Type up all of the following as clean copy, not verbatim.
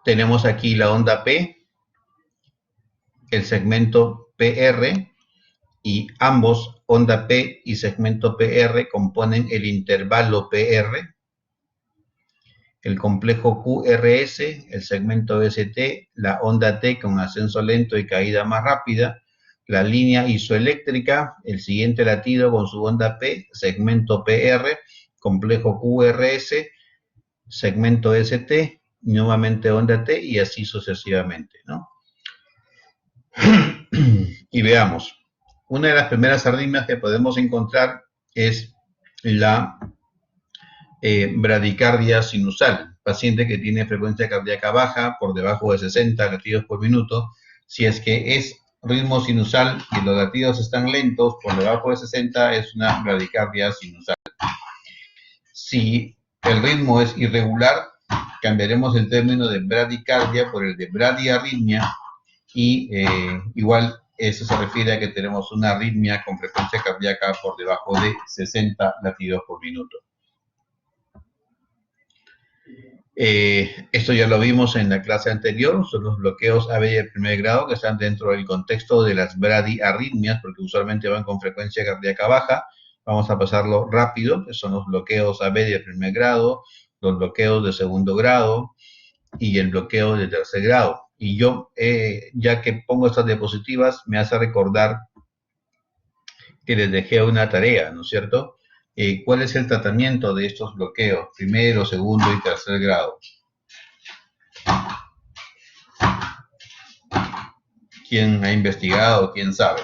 tenemos aquí la onda P, el segmento PR, y ambos, onda P y segmento PR, componen el intervalo PR, el complejo QRS, el segmento ST, la onda T con ascenso lento y caída más rápida, la línea isoeléctrica, el siguiente latido con su onda P, segmento PR, complejo QRS, segmento ST, nuevamente onda T y así sucesivamente, ¿no? Y veamos, una de las primeras arritmias que podemos encontrar es la bradicardia sinusal, paciente que tiene frecuencia cardíaca baja, por debajo de 60 latidos por minuto. Si es que es ritmo sinusal y los latidos están lentos, por debajo de 60 es una bradicardia sinusal. Si el ritmo es irregular, cambiaremos el término de bradicardia por el de bradiarritmia y igual eso se refiere a que tenemos una arritmia con frecuencia cardíaca por debajo de 60 latidos por minuto. Esto ya lo vimos en la clase anterior, son los bloqueos AB de primer grado que están dentro del contexto de las bradiarritmias, porque usualmente van con frecuencia cardíaca baja. Vamos a pasarlo rápido, que son los bloqueos AB de primer grado, los bloqueos de segundo grado y el bloqueo de tercer grado. Y yo, ya que pongo estas diapositivas, me hace recordar que les dejé una tarea, ¿no es cierto? ¿Cuál es el tratamiento de estos bloqueos, primero, segundo y tercer grado? ¿Quién ha investigado? ¿Quién sabe?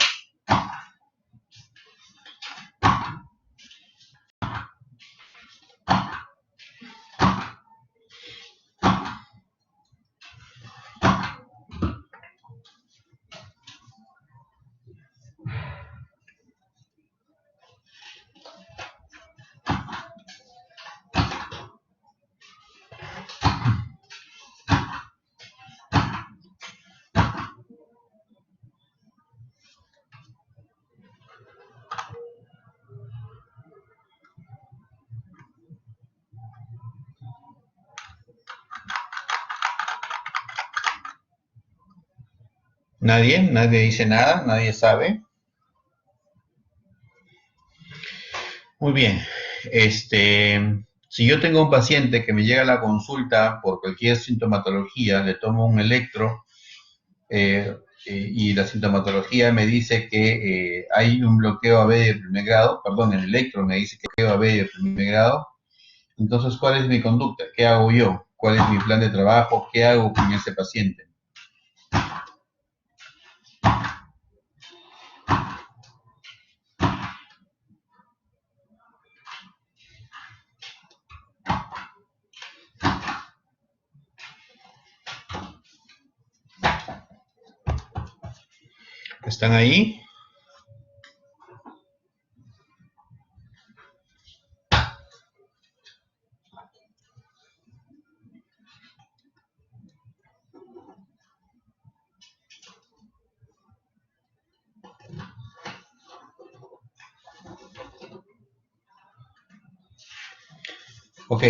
¿Nadie? ¿Nadie dice nada? ¿Nadie sabe? Muy bien. Si yo tengo un paciente que me llega a la consulta por cualquier sintomatología, le tomo un electro y la sintomatología me dice que hay un bloqueo AB de primer grado, perdón, el electro me dice que bloqueo AB de primer grado, entonces, ¿cuál es mi conducta? ¿Qué hago yo? ¿Cuál es mi plan de trabajo? ¿Qué hago con ese paciente? ¿Están ahí? Ok.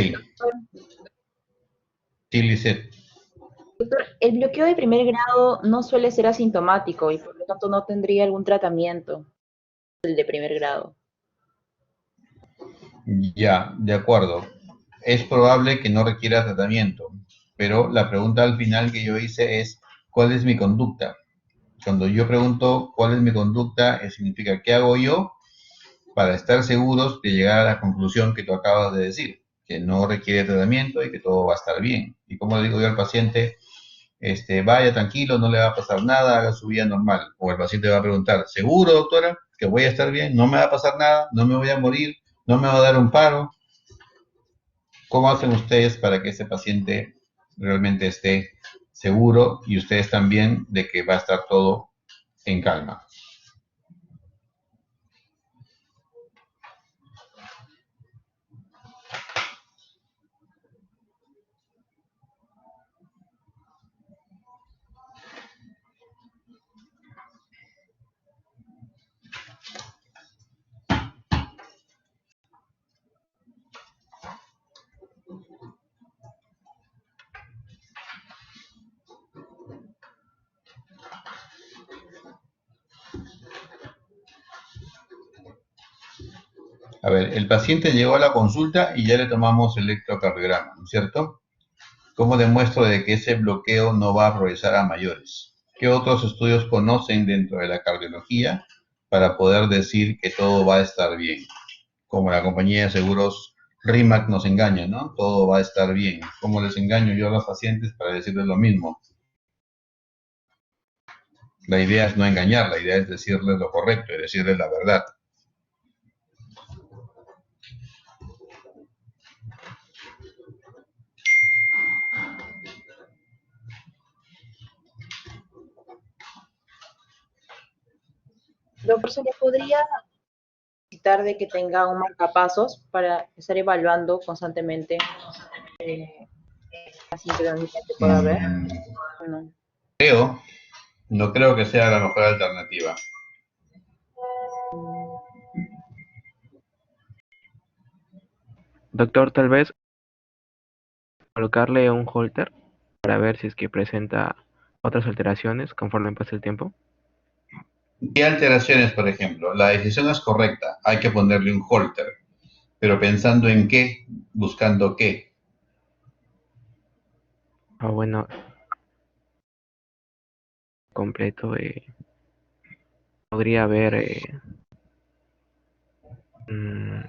Sí, Lisette. Doctor, el bloqueo de primer grado no suele ser asintomático y por lo tanto no tendría algún tratamiento, el de primer grado. Ya, de acuerdo. Es probable que no requiera tratamiento, pero la pregunta al final que yo hice es, ¿cuál es mi conducta? Cuando yo pregunto cuál es mi conducta, significa qué hago yo para estar seguros de llegar a la conclusión que tú acabas de decir, que no requiere tratamiento y que todo va a estar bien. Y como le digo yo al paciente, vaya tranquilo, no le va a pasar nada, haga su vida normal. O el paciente va a preguntar, ¿seguro, doctora, que voy a estar bien? ¿No me va a pasar nada? ¿No me voy a morir? ¿No me va a dar un paro? ¿Cómo hacen ustedes para que ese paciente realmente esté seguro y ustedes también de que va a estar todo en calma? A ver, el paciente llegó a la consulta y ya le tomamos electrocardiograma, ¿no es cierto? ¿Cómo demuestro de que ese bloqueo no va a progresar a mayores? ¿Qué otros estudios conocen dentro de la cardiología para poder decir que todo va a estar bien? Como la compañía de seguros RIMAC nos engaña, ¿no? Todo va a estar bien. ¿Cómo les engaño yo a los pacientes para decirles lo mismo? La idea es no engañar, la idea es decirles lo correcto y decirles la verdad. Doctor, ¿se le podría necesitar de que tenga un marcapasos para estar evaluando constantemente eh, la sincronicidad que pueda haber? Mm, Bueno, creo, no creo que sea la mejor alternativa. mm, Doctor, tal vez colocarle un holter para ver si es que presenta otras alteraciones conforme pasa el tiempo. ¿Qué alteraciones, por ejemplo? La decisión es correcta, hay que ponerle un holter, pero pensando en qué, buscando qué. O bueno, completo, podría haber mm,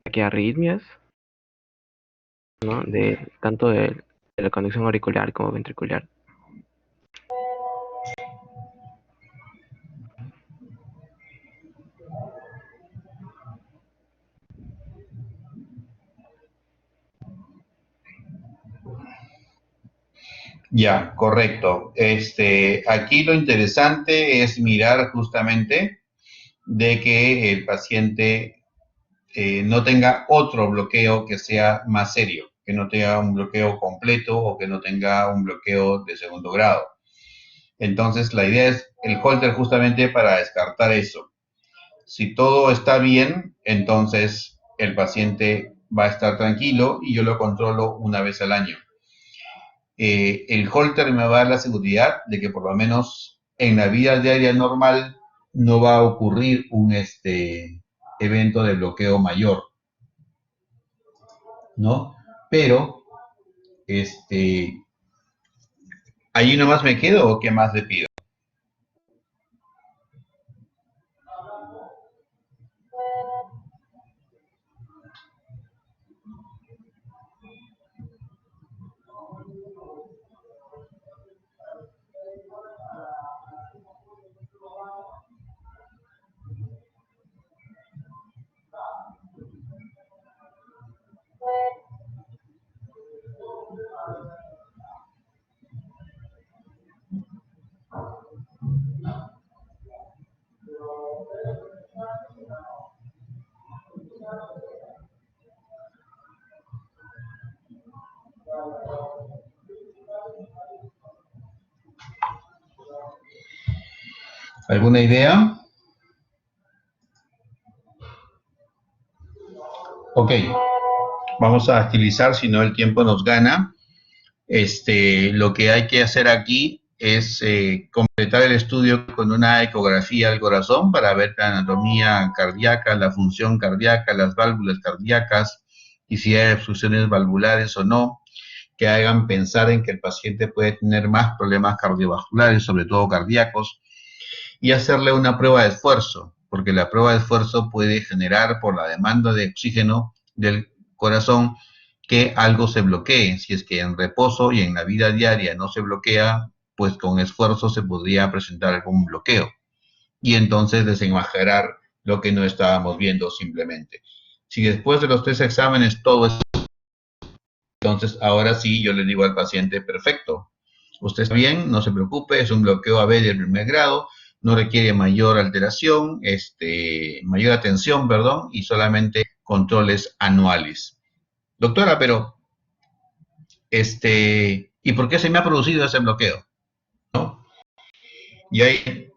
aquí arritmias, ¿no? De tanto de la conducción auricular como ventricular. Ya, correcto. Aquí lo interesante es mirar justamente de que el paciente no tenga otro bloqueo que sea más serio, que no tenga un bloqueo completo o que no tenga un bloqueo de segundo grado. Entonces, la idea es el holter justamente para descartar eso. Si todo está bien, entonces el paciente va a estar tranquilo y yo lo controlo una vez al año. El holter me va a dar la seguridad de que por lo menos en la vida diaria normal no va a ocurrir un evento de bloqueo mayor, ¿no? Pero, ¿ahí nomás me quedo o qué más le pido? ¿Alguna idea? Ok, vamos a agilizar, si no el tiempo nos gana. Lo que hay que hacer aquí es completar el estudio con una ecografía al corazón para ver la anatomía cardíaca, la función cardíaca, las válvulas cardíacas y si hay obstrucciones valvulares o no, que hagan pensar en que el paciente puede tener más problemas cardiovasculares, sobre todo cardíacos, y hacerle una prueba de esfuerzo, porque la prueba de esfuerzo puede generar por la demanda de oxígeno del corazón que algo se bloquee. Si es que en reposo y en la vida diaria no se bloquea, pues con esfuerzo se podría presentar algún bloqueo y entonces desenmascarar lo que no estábamos viendo simplemente. Si después de los 3 exámenes todo es, entonces ahora sí yo le digo al paciente, perfecto, usted está bien, no se preocupe, es un bloqueo AB de primer grado, no requiere mayor alteración, mayor atención, perdón, y solamente controles anuales. Doctora, pero, ¿y por qué se me ha producido ese bloqueo? ¿No? Y hay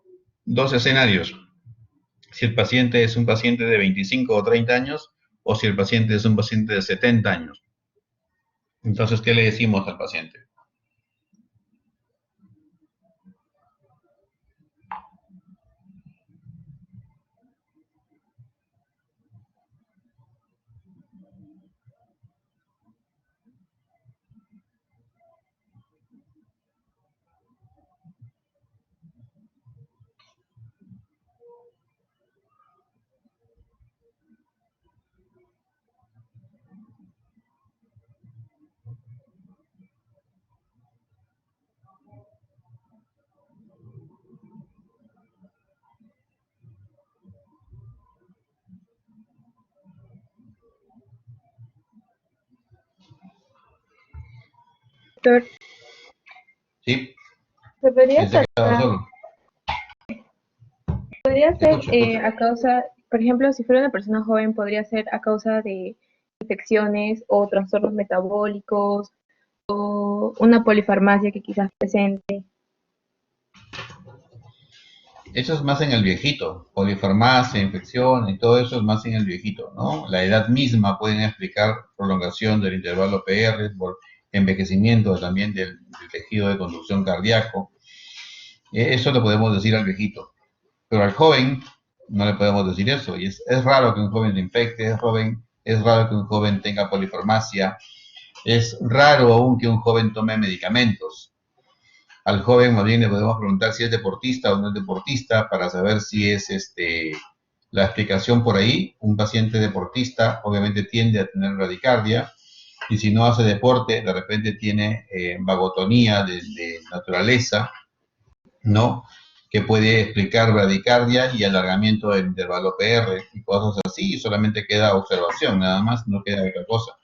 dos escenarios. Si el paciente es un paciente de 25 o 30 años, o si el paciente es un paciente de 70 años. Entonces, ¿qué le decimos al paciente? Doctor, Sí, ¿se podría pensé que estaba tratar, solo. podría Te ser escucho, escucho. a causa, por ejemplo, si fuera una persona joven, podría ser a causa de infecciones o trastornos metabólicos o una polifarmacia que quizás presente? Eso es más en el viejito. Polifarmacia, infección y todo eso es más en el viejito, ¿no? La edad misma pueden explicar prolongación del intervalo PR por envejecimiento también del tejido de conducción cardíaco. Eso lo podemos decir al viejito. Pero al joven no le podemos decir eso. Y es raro que un joven se infecte, es raro que un joven tenga polifarmacia, es raro aún que un joven tome medicamentos. Al joven más bien le podemos preguntar si es deportista o no es deportista para saber si es la explicación por ahí. Un paciente deportista obviamente tiende a tener bradicardia y si no hace deporte de repente tiene vagotonía de naturaleza, ¿no? Que puede explicar bradicardia y alargamiento del intervalo PR y cosas así, y solamente queda observación, nada más, no queda otra cosa.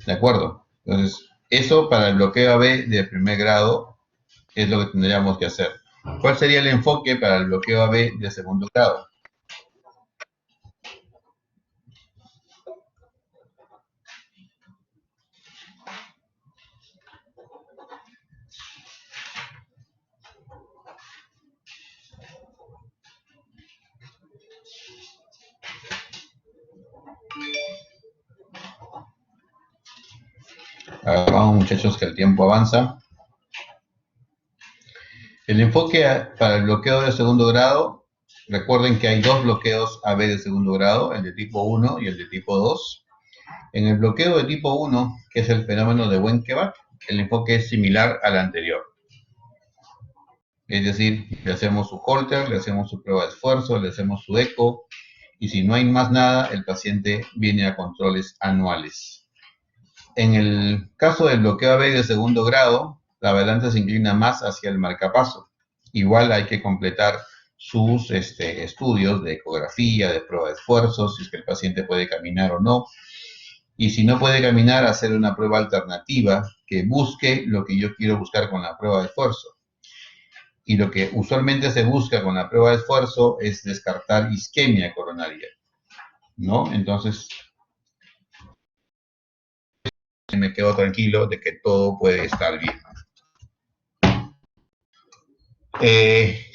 ¿De acuerdo? Entonces, eso para el bloqueo AB de primer grado es lo que tendríamos que hacer. ¿Cuál sería el enfoque para el bloqueo AB de segundo grado? Ahora vamos, muchachos, que el tiempo avanza. El enfoque para el bloqueo de segundo grado, recuerden que hay dos bloqueos AB de segundo grado, el de tipo 1 y el de tipo 2. En el bloqueo de tipo 1, que es el fenómeno de Wenckebach, el enfoque es similar al anterior. Es decir, le hacemos su Holter, le hacemos su prueba de esfuerzo, le hacemos su eco, y si no hay más nada, el paciente viene a controles anuales. En el caso del bloqueo AB de segundo grado, la balanza se inclina más hacia el marcapaso. Igual hay que completar sus estudios de ecografía, de prueba de esfuerzo, si es que el paciente puede caminar o no. Y si no puede caminar, hacer una prueba alternativa que busque lo que yo quiero buscar con la prueba de esfuerzo. Y lo que usualmente se busca con la prueba de esfuerzo es descartar isquemia coronaria, ¿no? Entonces, me quedo tranquilo de que todo puede estar bien.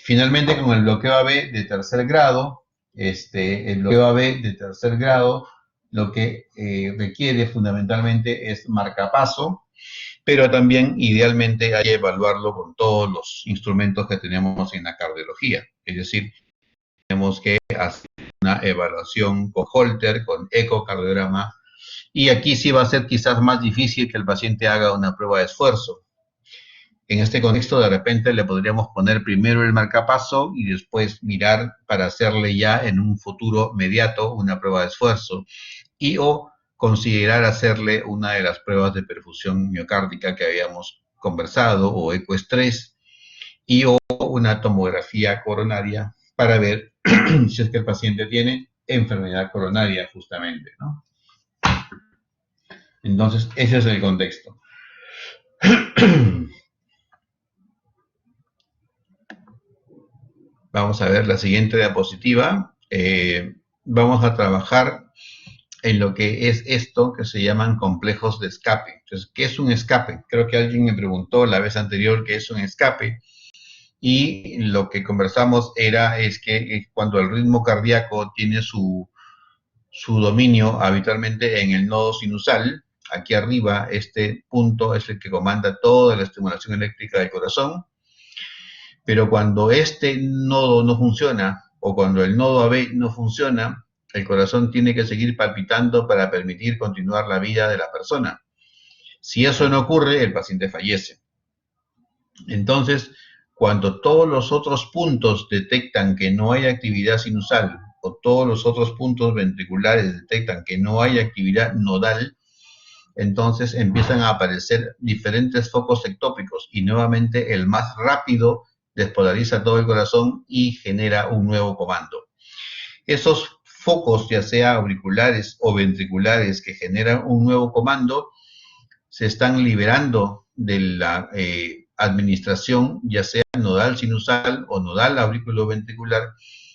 Finalmente, con el bloqueo AB de tercer grado, el bloqueo AB de tercer grado lo que requiere fundamentalmente es marcapaso, pero también idealmente hay que evaluarlo con todos los instrumentos que tenemos en la cardiología. Es decir, tenemos que hacer una evaluación con Holter, con ecocardiograma, y aquí sí va a ser quizás más difícil que el paciente haga una prueba de esfuerzo. En este contexto, de repente le podríamos poner primero el marcapaso y después mirar para hacerle ya en un futuro mediato una prueba de esfuerzo y o considerar hacerle una de las pruebas de perfusión miocárdica que habíamos conversado o ecoestrés y o una tomografía coronaria para ver si es que el paciente tiene enfermedad coronaria justamente, ¿no? Entonces, ese es el contexto. Vamos a ver la siguiente diapositiva. Vamos a trabajar en lo que es esto que se llaman complejos de escape. Entonces, ¿qué es un escape? Creo que alguien me preguntó la vez anterior qué es un escape. Y lo que conversamos es que cuando el ritmo cardíaco tiene su dominio habitualmente en el nodo sinusal, aquí arriba, este punto es el que comanda toda la estimulación eléctrica del corazón, pero cuando este nodo no funciona o cuando el nodo AB no funciona, el corazón tiene que seguir palpitando para permitir continuar la vida de la persona. Si eso no ocurre, el paciente fallece. Entonces, cuando todos los otros puntos detectan que no hay actividad sinusal o todos los otros puntos ventriculares detectan que no hay actividad nodal, entonces empiezan a aparecer diferentes focos ectópicos y nuevamente el más rápido despolariza todo el corazón y genera un nuevo comando. Esos focos, ya sea auriculares o ventriculares, que generan un nuevo comando, se están liberando de la administración, ya sea nodal sinusal o nodal auriculoventricular,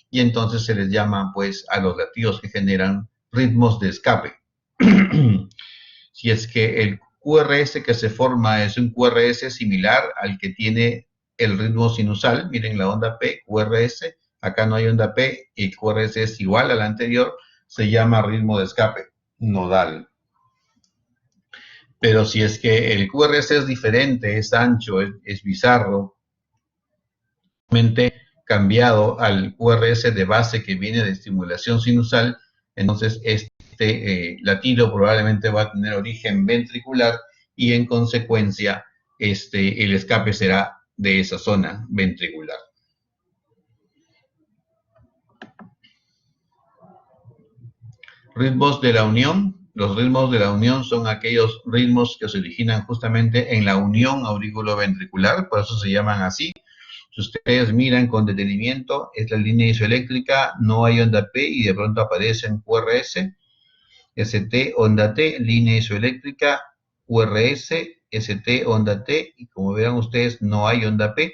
y entonces se les llama pues a los latidos que generan ritmos de escape. Si es que el QRS que se forma es un QRS similar al que tiene el ritmo sinusal, miren la onda P, QRS, acá no hay onda P y QRS es igual al anterior, se llama ritmo de escape nodal. Pero si es que el QRS es diferente, es ancho, es bizarro, cambiado al QRS de base que viene de estimulación sinusal, entonces este latido probablemente va a tener origen ventricular y en consecuencia el escape será de esa zona ventricular. Ritmos de la unión. Los ritmos de la unión son aquellos ritmos que se originan justamente en la unión auriculoventricular, por eso se llaman así. Si ustedes miran con detenimiento, es la línea isoeléctrica, no hay onda P y de pronto aparecen QRS, ST, onda T, línea isoeléctrica, QRS, ST, onda T, y como verán ustedes, no hay onda P.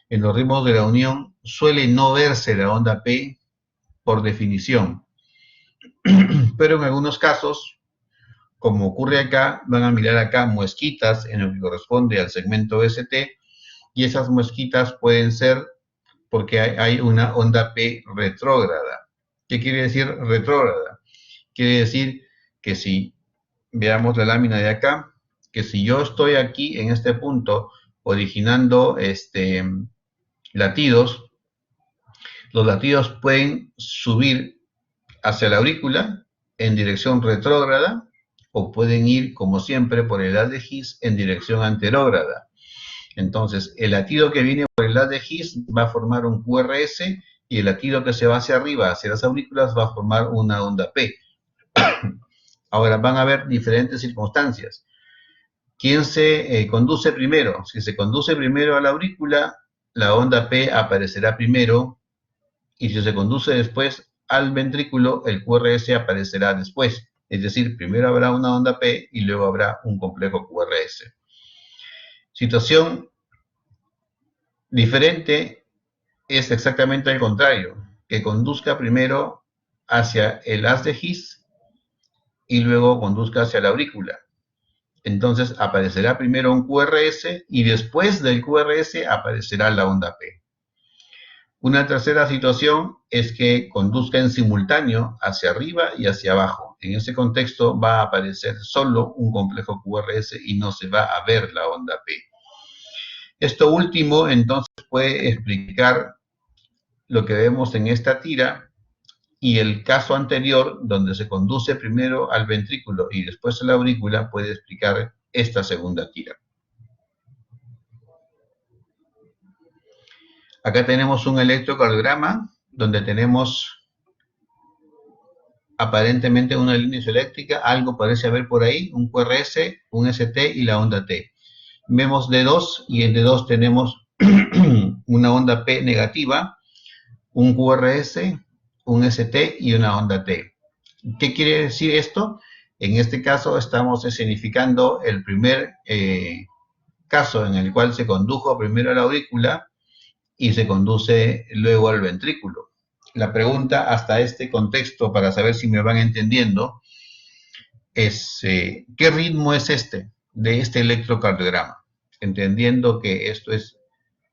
En los ritmos de la unión suele no verse la onda P por definición, pero en algunos casos, como ocurre acá, van a mirar acá muesquitas en lo que corresponde al segmento ST, y esas muesquitas pueden ser porque hay una onda P retrógrada. ¿Qué quiere decir retrógrada? Quiere decir que si, veamos la lámina de acá, que si yo estoy aquí en este punto originando latidos, los latidos pueden subir hacia la aurícula en dirección retrógrada o pueden ir, como siempre, por el haz de His en dirección anterógrada. Entonces, el latido que viene por el haz de His va a formar un QRS y el latido que se va hacia arriba, hacia las aurículas, va a formar una onda P. Ahora, van a haber diferentes circunstancias. ¿Quién se conduce primero? Si se conduce primero a la aurícula, la onda P aparecerá primero, y si se conduce después al ventrículo, el QRS aparecerá después. Es decir, primero habrá una onda P y luego habrá un complejo QRS. Situación diferente es exactamente al contrario, que conduzca primero hacia el haz de His y luego conduzca hacia la aurícula. Entonces aparecerá primero un QRS y después del QRS aparecerá la onda P. Una tercera situación es que conduzca en simultáneo hacia arriba y hacia abajo. En ese contexto va a aparecer solo un complejo QRS y no se va a ver la onda P. Esto último entonces puede explicar lo que vemos en esta tira y el caso anterior donde se conduce primero al ventrículo y después a la aurícula puede explicar esta segunda tira. Acá tenemos un electrocardiograma donde tenemos aparentemente una línea isoeléctrica, algo parece haber por ahí, un QRS, un ST y la onda T. Vemos D2 y en D2 tenemos una onda P negativa, un QRS, un ST y una onda T. ¿Qué quiere decir esto? En este caso estamos escenificando el primer caso en el cual se condujo primero a la aurícula y se conduce luego al ventrículo. La pregunta hasta este contexto, para saber si me van entendiendo, es ¿qué ritmo es este de este electrocardiograma? Entendiendo que esto es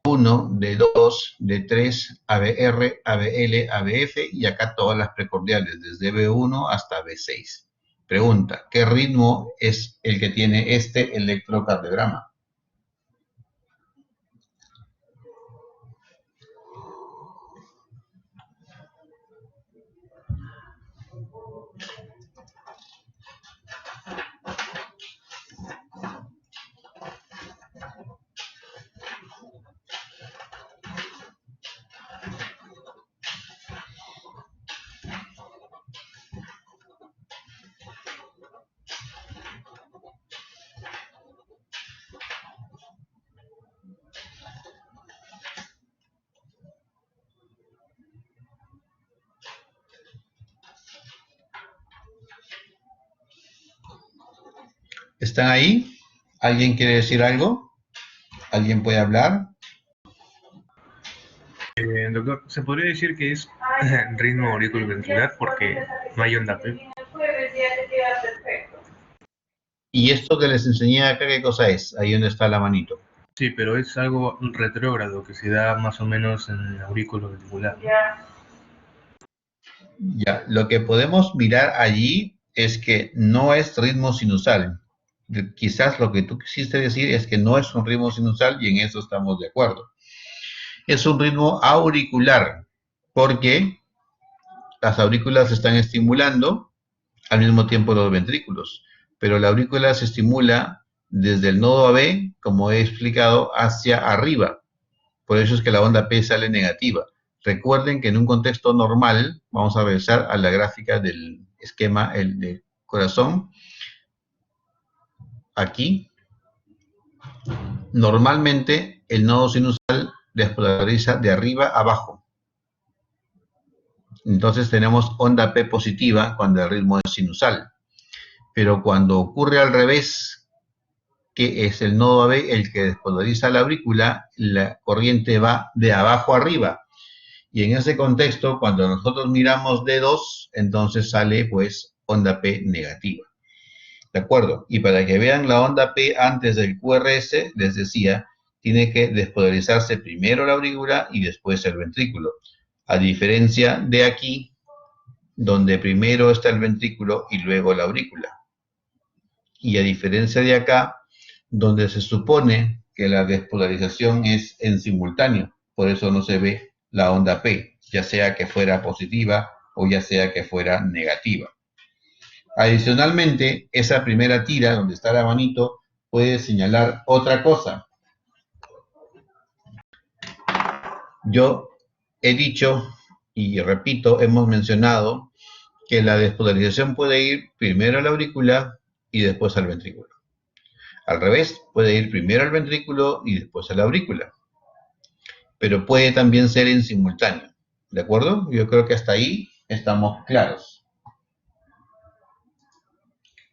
1, D2, D3, ABR, ABL, ABF y acá todas las precordiales, desde B1 hasta B6. Pregunta, ¿qué ritmo es el que tiene este electrocardiograma? ¿Están ahí? ¿Alguien quiere decir algo? ¿Alguien puede hablar? Doctor, ¿se podría decir que es ritmo auriculoventricular porque no hay onda P? ¿Y esto que les enseñé acá qué cosa es? Ahí donde está la manito. Sí, pero es algo retrógrado que se da más o menos en el aurículo ventricular, ¿no? Ya, lo que podemos mirar allí es que no es ritmo sinusal. Quizás lo que tú quisiste decir es que no es un ritmo sinusal y en eso estamos de acuerdo. Es un ritmo auricular porque las aurículas se están estimulando al mismo tiempo los ventrículos, pero la aurícula se estimula desde el nodo AB, como he explicado, hacia arriba. Por eso es que la onda P sale negativa. Recuerden que en un contexto normal, vamos a regresar a la gráfica del esquema del corazón, aquí, normalmente el nodo sinusal despolariza de arriba a abajo. Entonces tenemos onda P positiva cuando el ritmo es sinusal. Pero cuando ocurre al revés, que es el nodo AB el que despolariza la aurícula, la corriente va de abajo a arriba. Y en ese contexto, cuando nosotros miramos D2, entonces sale pues onda P negativa. ¿De acuerdo? Y para que vean la onda P antes del QRS, les decía, tiene que despolarizarse primero la aurícula y después el ventrículo. A diferencia de aquí, donde primero está el ventrículo y luego la aurícula. Y a diferencia de acá, donde se supone que la despolarización es en simultáneo, por eso no se ve la onda P, ya sea que fuera positiva o ya sea que fuera negativa. Adicionalmente, esa primera tira, donde está la manito, puede señalar otra cosa. Yo he dicho, y repito, hemos mencionado, que la despolarización puede ir primero a la aurícula y después al ventrículo. Al revés, puede ir primero al ventrículo y después a la aurícula. Pero puede también ser en simultáneo. ¿De acuerdo? Yo creo que hasta ahí estamos claros.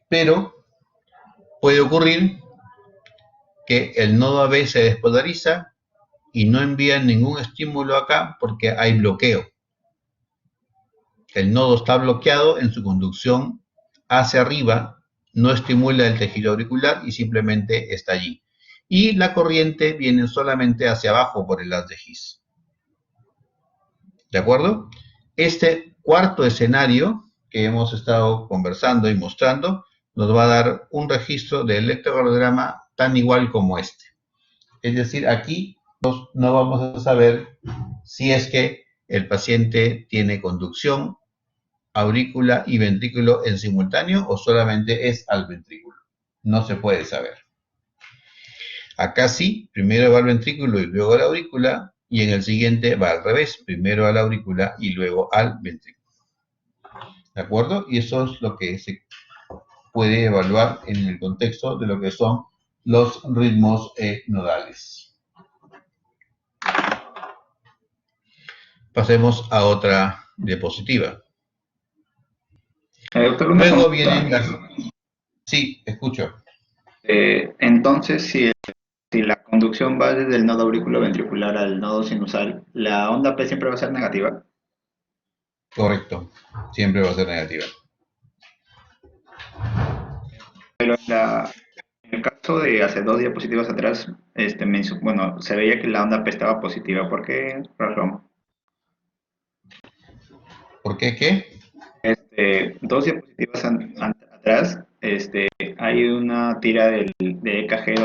Pero puede ocurrir que el nodo AB se despolariza y no envía ningún estímulo acá porque hay bloqueo. El nodo está bloqueado en su conducción hacia arriba, no estimula el tejido auricular y simplemente está allí. Y la corriente viene solamente hacia abajo por el haz de His. ¿De acuerdo? Este cuarto escenario que hemos estado conversando y mostrando nos va a dar un registro de electrocardiograma tan igual como este. Es decir, aquí no vamos a saber si es que el paciente tiene conducción, aurícula y ventrículo en simultáneo o solamente es al ventrículo. No se puede saber. Acá sí, primero va al ventrículo y luego a la aurícula, y en el siguiente va al revés, primero a la aurícula y luego al ventrículo. ¿De acuerdo? Y eso es lo que se puede evaluar en el contexto de lo que son los ritmos nodales. Pasemos a otra diapositiva. Doctor, Luego vienen las... Sí, escucho. Entonces, si la conducción va desde el nodo auriculoventricular al nodo sinusal, ¿la onda P siempre va a ser negativa? Correcto, siempre va a ser negativa. Pero en el caso de hace dos diapositivas atrás, bueno, se veía que la onda P estaba positiva. ¿Por qué razón? ¿Por qué qué? Dos diapositivas atrás, hay una tira de EKG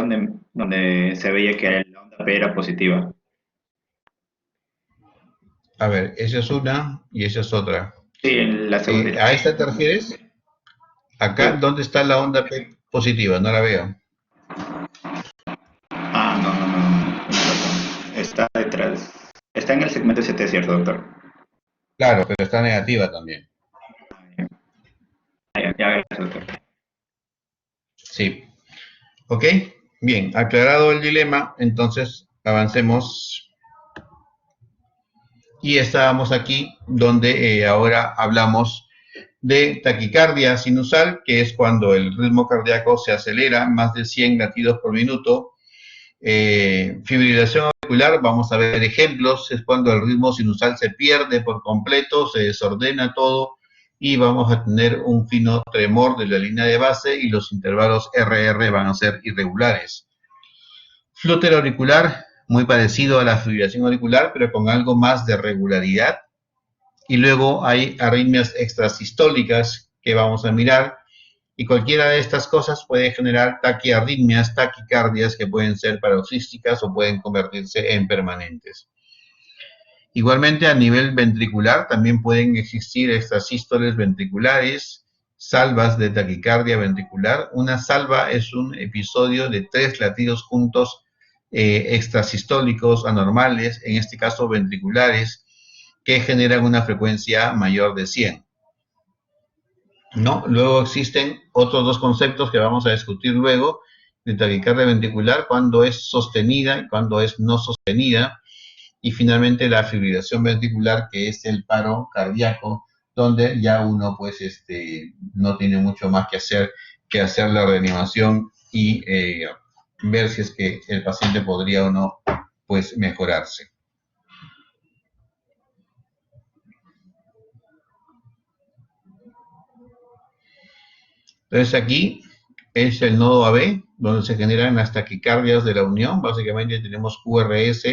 donde se veía que la onda P era positiva. A ver, esa es una y esa es otra. Sí, en la segunda. ¿A esta te refieres? Acá, ¿dónde está la onda P positiva? No la veo. Ah, no. Tiene razón. Está detrás. Está en el segmento ST, ¿cierto, doctor? Claro, pero está negativa también. Ya, gracias, doctor. Sí. ¿Ok? Bien, aclarado el dilema, entonces avancemos. Y estábamos aquí donde ahora hablamos de taquicardia sinusal, que es cuando el ritmo cardíaco se acelera más de 100 latidos por minuto. Fibrilación auricular, vamos a ver ejemplos, es cuando el ritmo sinusal se pierde por completo, se desordena todo y vamos a tener un fino tremor de la línea de base y los intervalos RR van a ser irregulares. Flúter auricular, muy parecido a la fibrilación auricular, pero con algo más de regularidad. Y luego hay arritmias extrasistólicas que vamos a mirar, y cualquiera de estas cosas puede generar taquiarritmias, taquicardias que pueden ser paroxísticas o pueden convertirse en permanentes. Igualmente a nivel ventricular también pueden existir extrasístoles ventriculares, salvas de taquicardia ventricular. Una salva es un episodio de 3 latidos juntos extrasistólicos anormales, en este caso ventriculares, que generan una frecuencia mayor de 100. ¿No? Luego existen otros dos conceptos que vamos a discutir luego, de taquicardia ventricular, cuando es sostenida y cuando es no sostenida, y finalmente la fibrilación ventricular, que es el paro cardíaco, donde ya uno pues no tiene mucho más que hacer la reanimación y ver si es que el paciente podría o no pues mejorarse. Entonces aquí es el nodo AB, donde se generan las taquicardias de la unión. Básicamente tenemos QRS,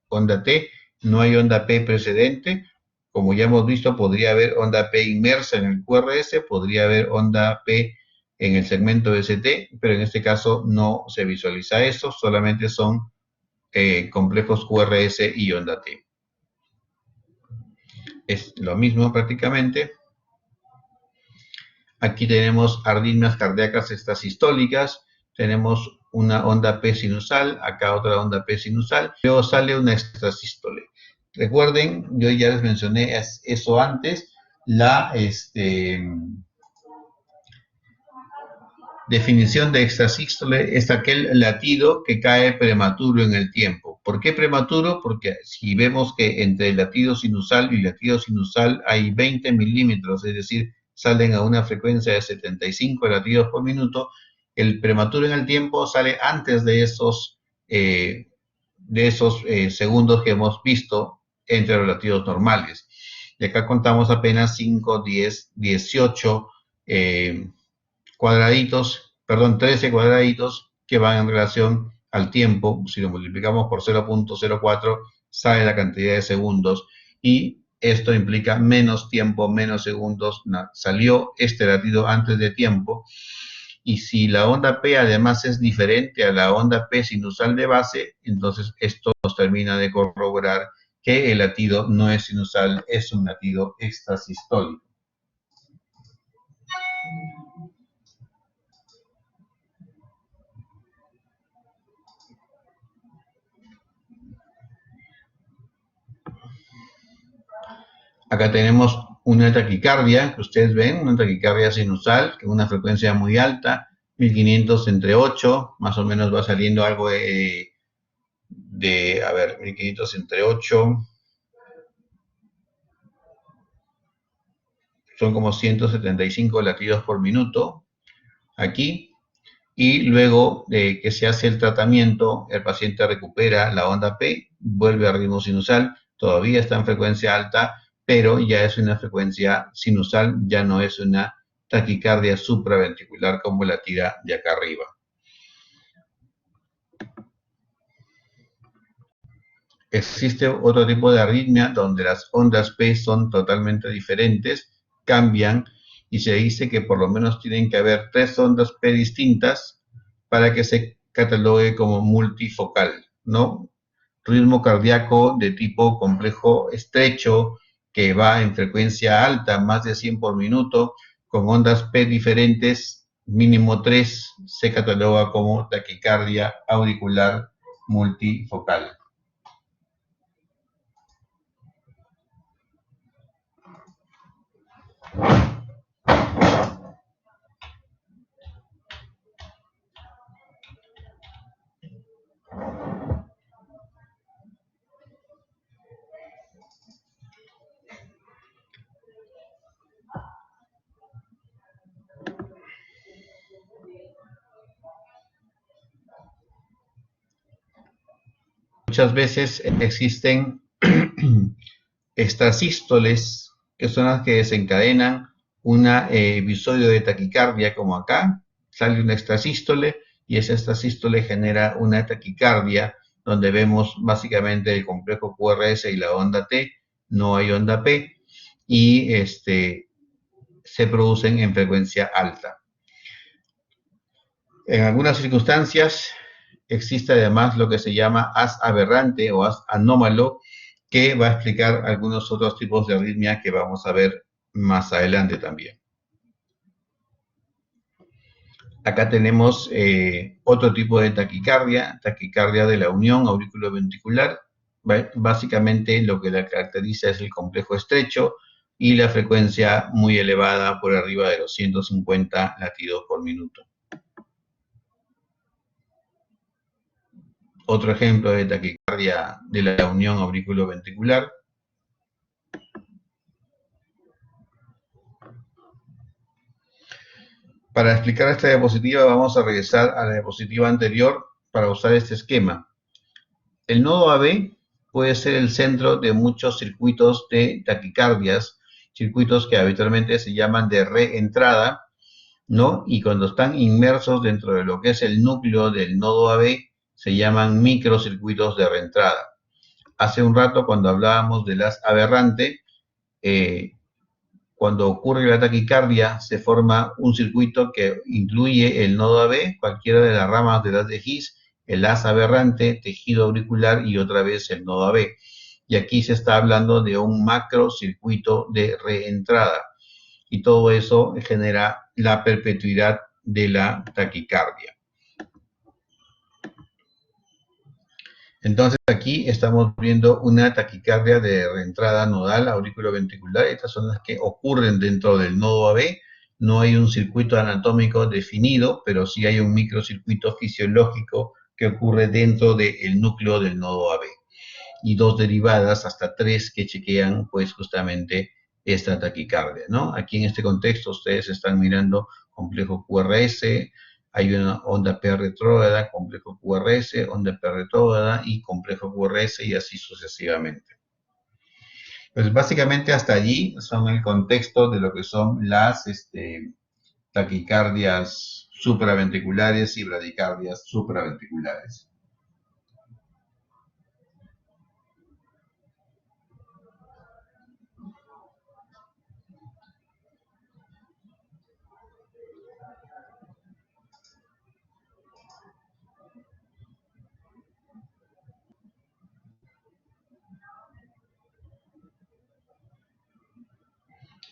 onda T, no hay onda P precedente. Como ya hemos visto, podría haber onda P inmersa en el QRS, podría haber onda P en el segmento de ST, pero en este caso no se visualiza eso, solamente son complejos QRS y onda T. Es lo mismo prácticamente. Aquí tenemos arritmias cardíacas extrasistólicas, tenemos una onda P sinusal, acá otra onda P sinusal, luego sale una extrasístole. Recuerden, yo ya les mencioné eso antes, la definición de extrasístole es aquel latido que cae prematuro en el tiempo. ¿Por qué prematuro? Porque si vemos que entre el latido sinusal y latido sinusal hay 20 milímetros, es decir, salen a una frecuencia de 75 latidos por minuto, el prematuro en el tiempo sale antes de esos segundos que hemos visto entre los latidos normales. Y acá contamos apenas 5, 10, 18 cuadraditos, perdón, 13 cuadraditos que van en relación al tiempo. Si lo multiplicamos por 0.04 sale la cantidad de segundos y esto implica menos tiempo, menos segundos. Salió este latido antes de tiempo, y si la onda P además es diferente a la onda P sinusal de base, entonces esto nos termina de corroborar que el latido no es sinusal, es un latido extrasistólico. Acá tenemos una taquicardia, que ustedes ven, una taquicardia sinusal, que es una frecuencia muy alta, 1500 entre 8, más o menos va saliendo algo de 1500 entre 8, son como 175 latidos por minuto, aquí, y luego de que se hace el tratamiento, el paciente recupera la onda P, vuelve al ritmo sinusal, todavía está en frecuencia alta, pero ya es una frecuencia sinusal, ya no es una taquicardia supraventricular como la tira de acá arriba. Existe otro tipo de arritmia donde las ondas P son totalmente diferentes, cambian, y se dice que por lo menos tienen que haber 3 ondas P distintas para que se catalogue como multifocal, ¿no? Ritmo cardíaco de tipo complejo estrecho que va en frecuencia alta, más de 100 por minuto, con ondas P diferentes, mínimo 3, se cataloga como taquicardia auricular multifocal. muchas veces existen extrasístoles, que son las que desencadenan un episodio de taquicardia, como acá, sale una extrasístole y esa extrasístole genera una taquicardia, donde vemos básicamente el complejo QRS y la onda T, no hay onda P, y se producen en frecuencia alta. En algunas circunstancias existe además lo que se llama haz aberrante o haz anómalo, que va a explicar algunos otros tipos de arritmia que vamos a ver más adelante también. Acá tenemos otro tipo de taquicardia de la unión auriculoventricular. Básicamente lo que la caracteriza es el complejo estrecho y la frecuencia muy elevada por arriba de los 150 latidos por minuto. Otro ejemplo de taquicardia de la unión auriculoventricular. Para explicar esta diapositiva vamos a regresar a la diapositiva anterior para usar este esquema. El nodo AB puede ser el centro de muchos circuitos de taquicardias, circuitos que habitualmente se llaman de reentrada, ¿no? Y cuando están inmersos dentro de lo que es el núcleo del nodo AB, se llaman microcircuitos de reentrada. Hace un rato, cuando hablábamos de las aberrantes, cuando ocurre la taquicardia, se forma un circuito que incluye el nodo AB, cualquiera de las ramas de las de His, el haz aberrante, tejido auricular y otra vez el nodo AB. Y aquí se está hablando de un macrocircuito de reentrada. Y todo eso genera la perpetuidad de la taquicardia. Entonces aquí estamos viendo una taquicardia de reentrada nodal auriculoventricular. Estas son las que ocurren dentro del nodo AB. No hay un circuito anatómico definido, pero sí hay un microcircuito fisiológico que ocurre dentro del núcleo del nodo AB. Y dos derivadas, hasta tres, que chequean pues justamente esta taquicardia, ¿no? Aquí en este contexto ustedes están mirando complejo QRS, hay una onda P retrógrada, complejo QRS, onda P retrógrada y complejo QRS y así sucesivamente. Pues básicamente hasta allí son el contexto de lo que son las taquicardias supraventriculares y bradicardias supraventriculares.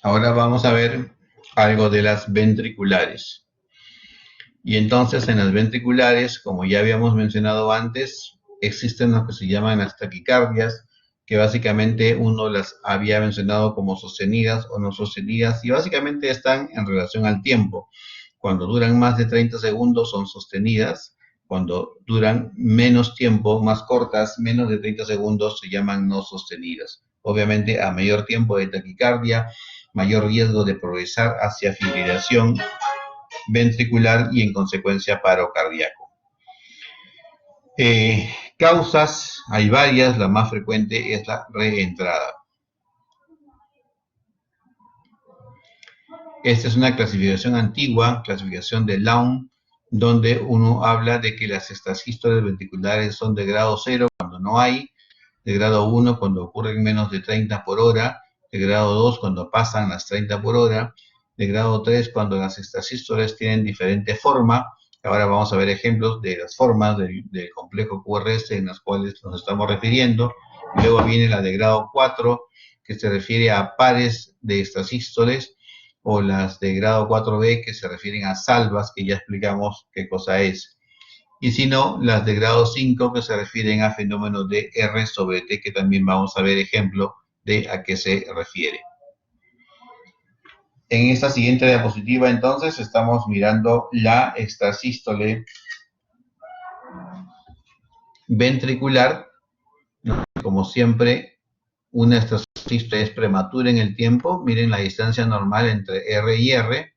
Ahora vamos a ver algo de las ventriculares. Y entonces en las ventriculares, como ya habíamos mencionado antes, existen lo que se llaman las taquicardias, que básicamente uno las había mencionado como sostenidas o no sostenidas, y básicamente están en relación al tiempo. Cuando duran más de 30 segundos son sostenidas, cuando duran menos tiempo, más cortas, menos de 30 segundos, se llaman no sostenidas. Obviamente a mayor tiempo de taquicardia, mayor riesgo de progresar hacia fibrilación ventricular y en consecuencia paro cardíaco. Causas, hay varias, la más frecuente es la reentrada. Esta es una clasificación antigua, clasificación de Laun, donde uno habla de que las extrasístoles ventriculares son de grado 0 cuando no hay, de grado 1 cuando ocurren menos de 30 por hora, de grado 2 cuando pasan las 30 por hora, de grado 3 cuando las extrasístoles tienen diferente forma. Ahora vamos a ver ejemplos de las formas del complejo QRS en las cuales nos estamos refiriendo. Luego viene la de grado 4, que se refiere a pares de extrasístoles, o las de grado 4B, que se refieren a salvas, que ya explicamos qué cosa es. Y si no, las de grado 5, que se refieren a fenómenos de R sobre T, que también vamos a ver ejemplo de a qué se refiere. En esta siguiente diapositiva, entonces, estamos mirando la extrasístole ventricular. Como siempre, una extrasístole es prematura en el tiempo. Miren la distancia normal entre R y R.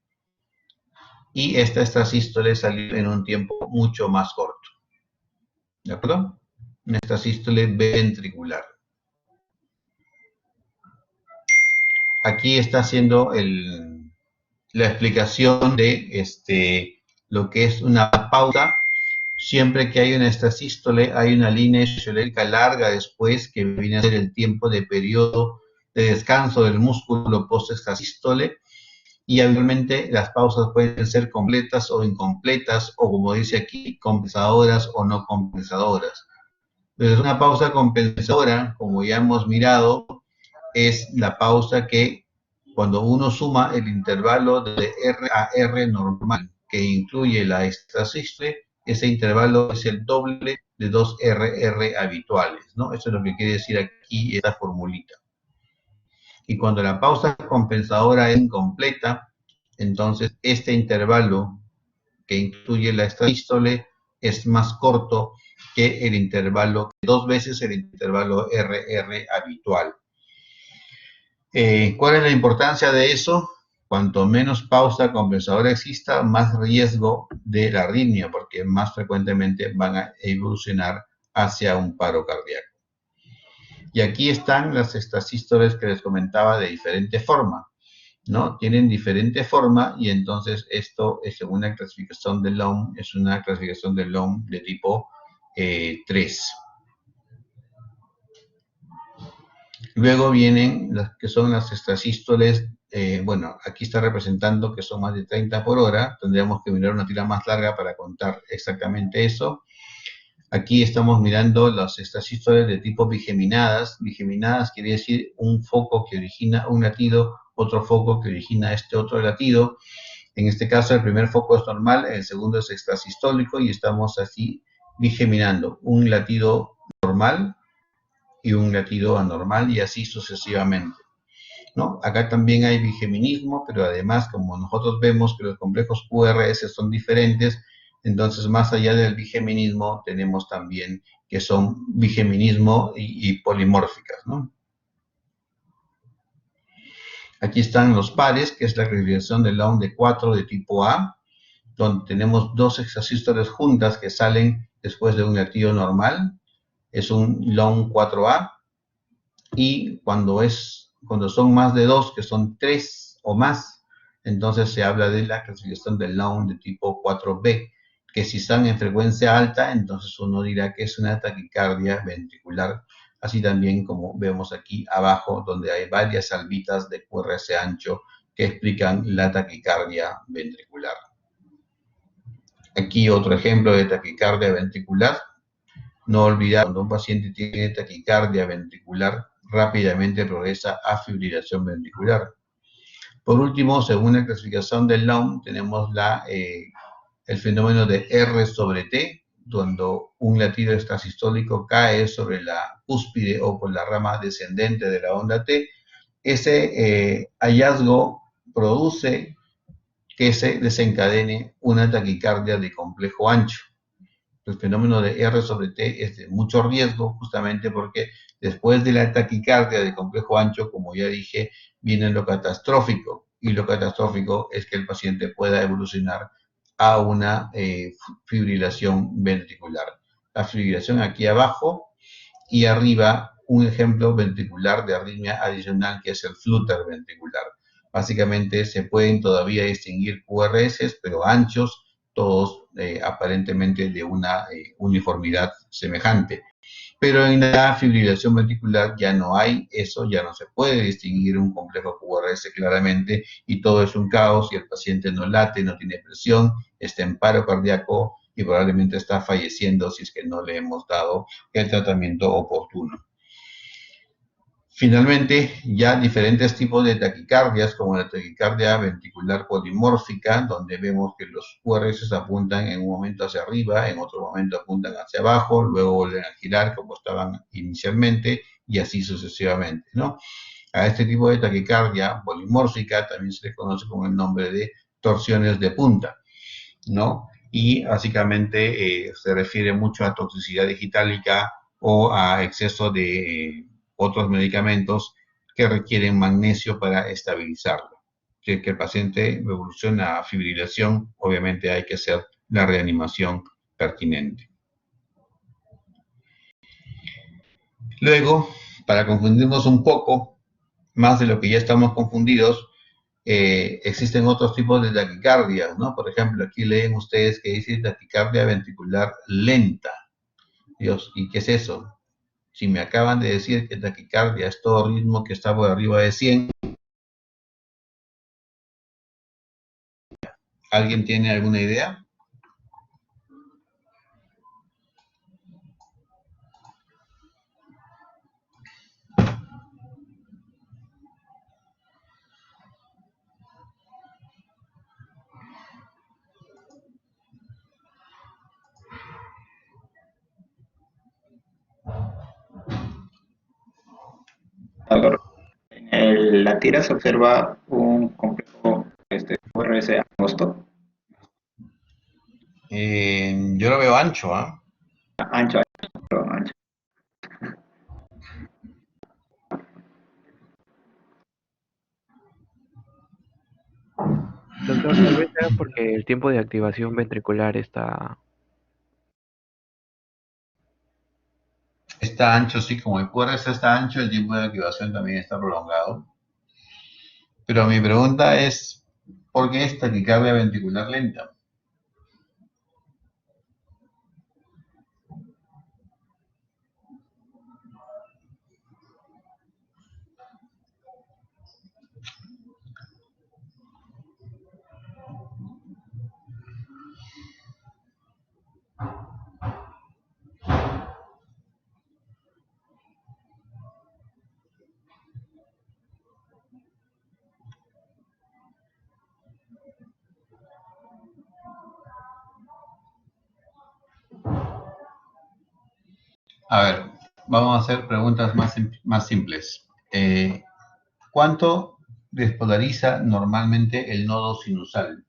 Y esta extrasístole salió en un tiempo mucho más corto. ¿De acuerdo? esta sístole ventricular. Aquí está haciendo la explicación de lo que es una pausa. Siempre que hay una extrasístole, hay una línea isoscelérica larga después, que viene a ser el tiempo de periodo de descanso del músculo post-extrasístole, y habitualmente las pausas pueden ser completas o incompletas, o como dice aquí, compensadoras o no compensadoras. Entonces, una pausa compensadora, como ya hemos mirado, es la pausa que cuando uno suma el intervalo de R a R normal, que incluye la extrasístole, ese intervalo es el doble de 2 RR habituales, ¿no? Eso es lo que quiere decir aquí esta formulita. Y cuando la pausa compensadora es incompleta, entonces este intervalo que incluye la extrasístole es más corto que el intervalo, 2 veces el intervalo RR habitual. ¿Cuál es la importancia de eso? Cuanto menos pausa compensadora exista, más riesgo de la arritmia, porque más frecuentemente van a evolucionar hacia un paro cardíaco. Y aquí están las extrasístoles que les comentaba de diferente forma, ¿no? Tienen diferente forma, y entonces esto es según la clasificación de Lone, es una clasificación de Lone de tipo 3. Luego vienen las que son las extrasístoles, bueno, aquí está representando que son más de 30 por hora, tendríamos que mirar una tira más larga para contar exactamente eso. Aquí estamos mirando las extrasístoles de tipo bigeminadas. Bigeminadas quiere decir un foco que origina un latido, otro foco que origina este otro latido. En este caso el primer foco es normal, el segundo es extrasistólico, y estamos así bigeminando un latido normal y un latido anormal, y así sucesivamente, ¿no? Acá también hay bigeminismo, pero además, como nosotros vemos que los complejos QRS son diferentes, entonces más allá del bigeminismo tenemos también que son bigeminismo y polimórficas, ¿no? Aquí están los pares, que es la clasificación del Lone de 4 de tipo A, donde tenemos dos extrasístoles juntas que salen después de un latido normal. Es un Lone 4A, y cuando son más de 2, que son 3 o más, entonces se habla de la clasificación del Lone de tipo 4B, que si están en frecuencia alta, entonces uno dirá que es una taquicardia ventricular, así también como vemos aquí abajo, donde hay varias salvitas de QRS ancho que explican la taquicardia ventricular. Aquí otro ejemplo de taquicardia ventricular. No olvidar, cuando un paciente tiene taquicardia ventricular, rápidamente progresa a fibrilación ventricular. Por último, según la clasificación del Lone, tenemos el fenómeno de R sobre T, cuando un latido extrasistólico cae sobre la cúspide o por la rama descendente de la onda T. Ese hallazgo produce que se desencadene una taquicardia de complejo ancho. El fenómeno de R sobre T es de mucho riesgo, justamente porque después de la taquicardia de complejo ancho, como ya dije, viene lo catastrófico, y lo catastrófico es que el paciente pueda evolucionar a una fibrilación ventricular. La fibrilación aquí abajo, y arriba un ejemplo ventricular de arritmia adicional, que es el flutter ventricular. Básicamente se pueden todavía distinguir QRS, pero anchos, todos aparentemente de una uniformidad semejante. Pero en la fibrilación ventricular ya no hay eso, ya no se puede distinguir un complejo QRS claramente, y todo es un caos, y el paciente no late, no tiene presión, está en paro cardíaco y probablemente está falleciendo si es que no le hemos dado el tratamiento oportuno. Finalmente, ya diferentes tipos de taquicardias, como la taquicardia ventricular polimórfica, donde vemos que los QRS apuntan en un momento hacia arriba, en otro momento apuntan hacia abajo, luego vuelven a girar como estaban inicialmente, y así sucesivamente, ¿no? A este tipo de taquicardia polimórfica también se le conoce con el nombre de torsiones de punta, ¿no? Y básicamente se refiere mucho a toxicidad digitálica o a exceso de otros medicamentos que requieren magnesio para estabilizarlo. Si es que el paciente evoluciona a fibrilación, obviamente hay que hacer la reanimación pertinente. Luego, para confundirnos un poco, más de lo que ya estamos confundidos, existen otros tipos de taquicardia, ¿no? Por ejemplo, aquí leen ustedes que dice taquicardia ventricular lenta. Dios, ¿y qué es eso? Si me acaban de decir que taquicardia es todo ritmo que está por arriba de 100, ¿alguien tiene alguna idea? En la tira se observa un complejo URS angosto, Yo lo veo ancho, ¿ah? ancho, perdón, ancho. Doctor, tal vez sea porque el tiempo de activación ventricular está... Está ancho, sí, como el QRS está ancho, el tiempo de activación también está prolongado. Pero mi pregunta es, ¿por qué es taquicardia ventricular lenta? A ver, vamos a hacer preguntas más simples. ¿Cuánto despolariza normalmente el nodo sinusal?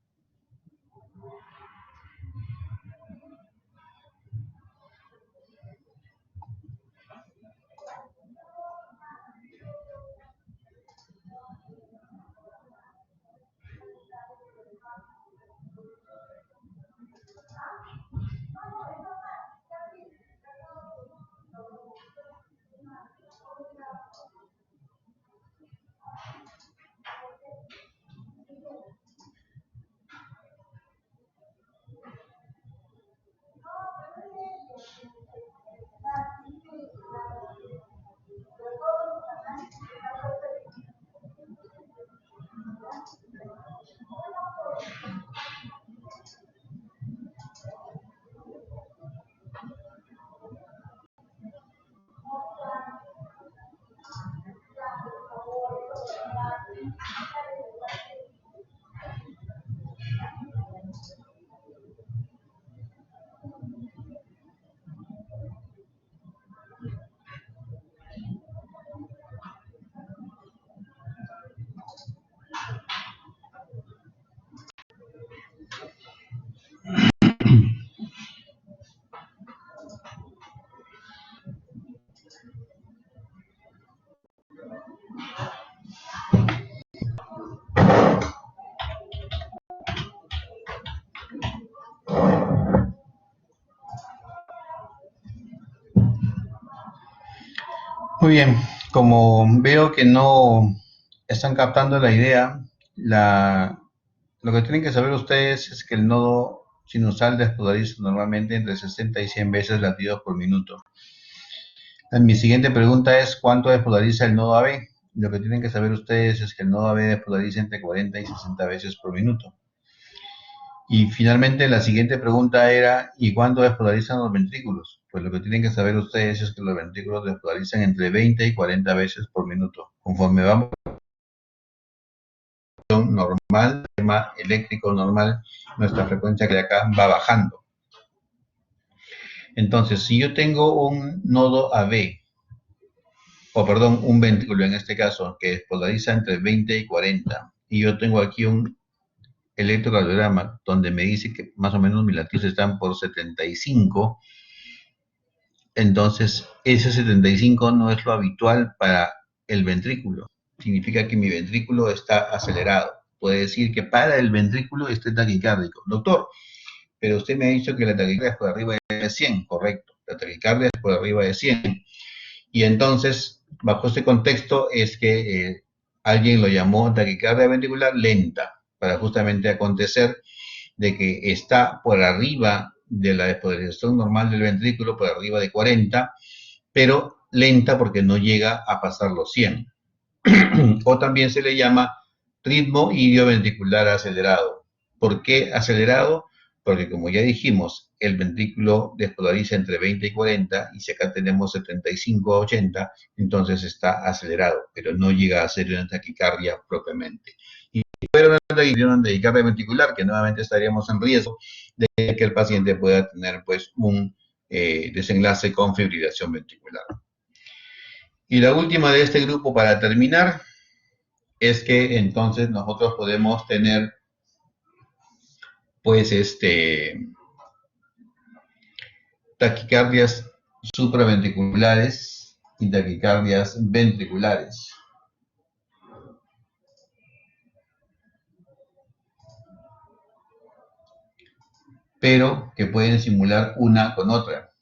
Muy bien, como veo que no están captando la idea, lo que tienen que saber ustedes es que el nodo sinusal despolariza normalmente entre 60 y 100 veces latidos por minuto. Mi siguiente pregunta es, ¿cuánto despolariza el nodo AB? Lo que tienen que saber ustedes es que el nodo AB despolariza entre 40 y 60 veces por minuto. Y finalmente la siguiente pregunta era, ¿y cuánto despolarizan los ventrículos? Pues lo que tienen que saber ustedes es que los ventrículos despolarizan entre 20 y 40 veces por minuto. Conforme vamos normal, tema eléctrico normal, nuestra frecuencia de acá va bajando. Entonces, si yo tengo un nodo AB, o perdón, un ventrículo en este caso, que despolariza entre 20 y 40, y yo tengo aquí un electrocardiograma donde me dice que más o menos mis latidos están por 75, entonces ese 75 no es lo habitual para el ventrículo. Significa que mi ventrículo está acelerado. Puede decir que para el ventrículo esté taquicárdico. Doctor, pero usted me ha dicho que la taquicardia es por arriba de 100, correcto. La taquicardia es por arriba de 100. Y entonces, bajo este contexto, es que alguien lo llamó taquicardia ventricular lenta, para justamente acontecer de que está por arriba de la despolarización normal del ventrículo, por arriba de 40, pero lenta porque no llega a pasar los 100. O también se le llama ritmo idioventricular acelerado. ¿Por qué acelerado? Porque como ya dijimos, el ventrículo despolariza entre 20 y 40, y si acá tenemos 75 a 80, entonces está acelerado, pero no llega a ser una taquicardia propiamente. Y si fuera una taquicardia ventricular, que nuevamente estaríamos en riesgo de que el paciente pueda tener pues un desenlace con fibrilación ventricular. Y la última de este grupo para terminar es que entonces nosotros podemos tener pues taquicardias supraventriculares y taquicardias ventriculares. Pero que pueden simular una con otra.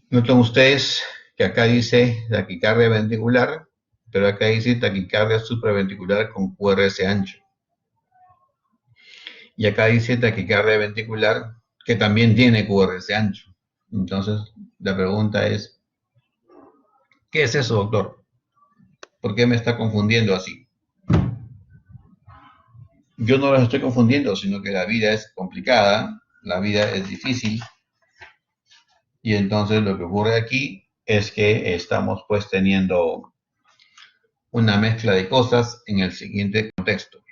Notan ustedes que acá dice taquicardia ventricular, pero acá dice taquicardia supraventricular con QRS ancho. Y acá dice taquicardia ventricular que también tiene QRS ancho. Entonces, la pregunta es, ¿qué es eso, doctor? ¿Por qué me está confundiendo así? Yo no los estoy confundiendo, sino que la vida es complicada, la vida es difícil. Y entonces lo que ocurre aquí es que estamos pues teniendo una mezcla de cosas en el siguiente contexto.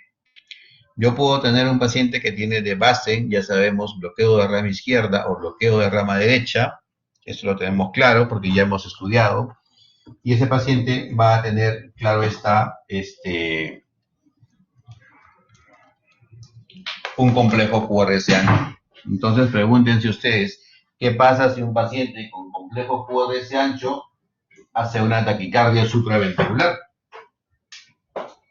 Yo puedo tener un paciente que tiene de base, ya sabemos, bloqueo de rama izquierda o bloqueo de rama derecha. Eso lo tenemos claro porque ya hemos estudiado. Y ese paciente va a tener, claro está, un complejo QRS ancho. Entonces pregúntense ustedes, ¿qué pasa si un paciente con complejo QRS ancho hace una taquicardia supraventricular?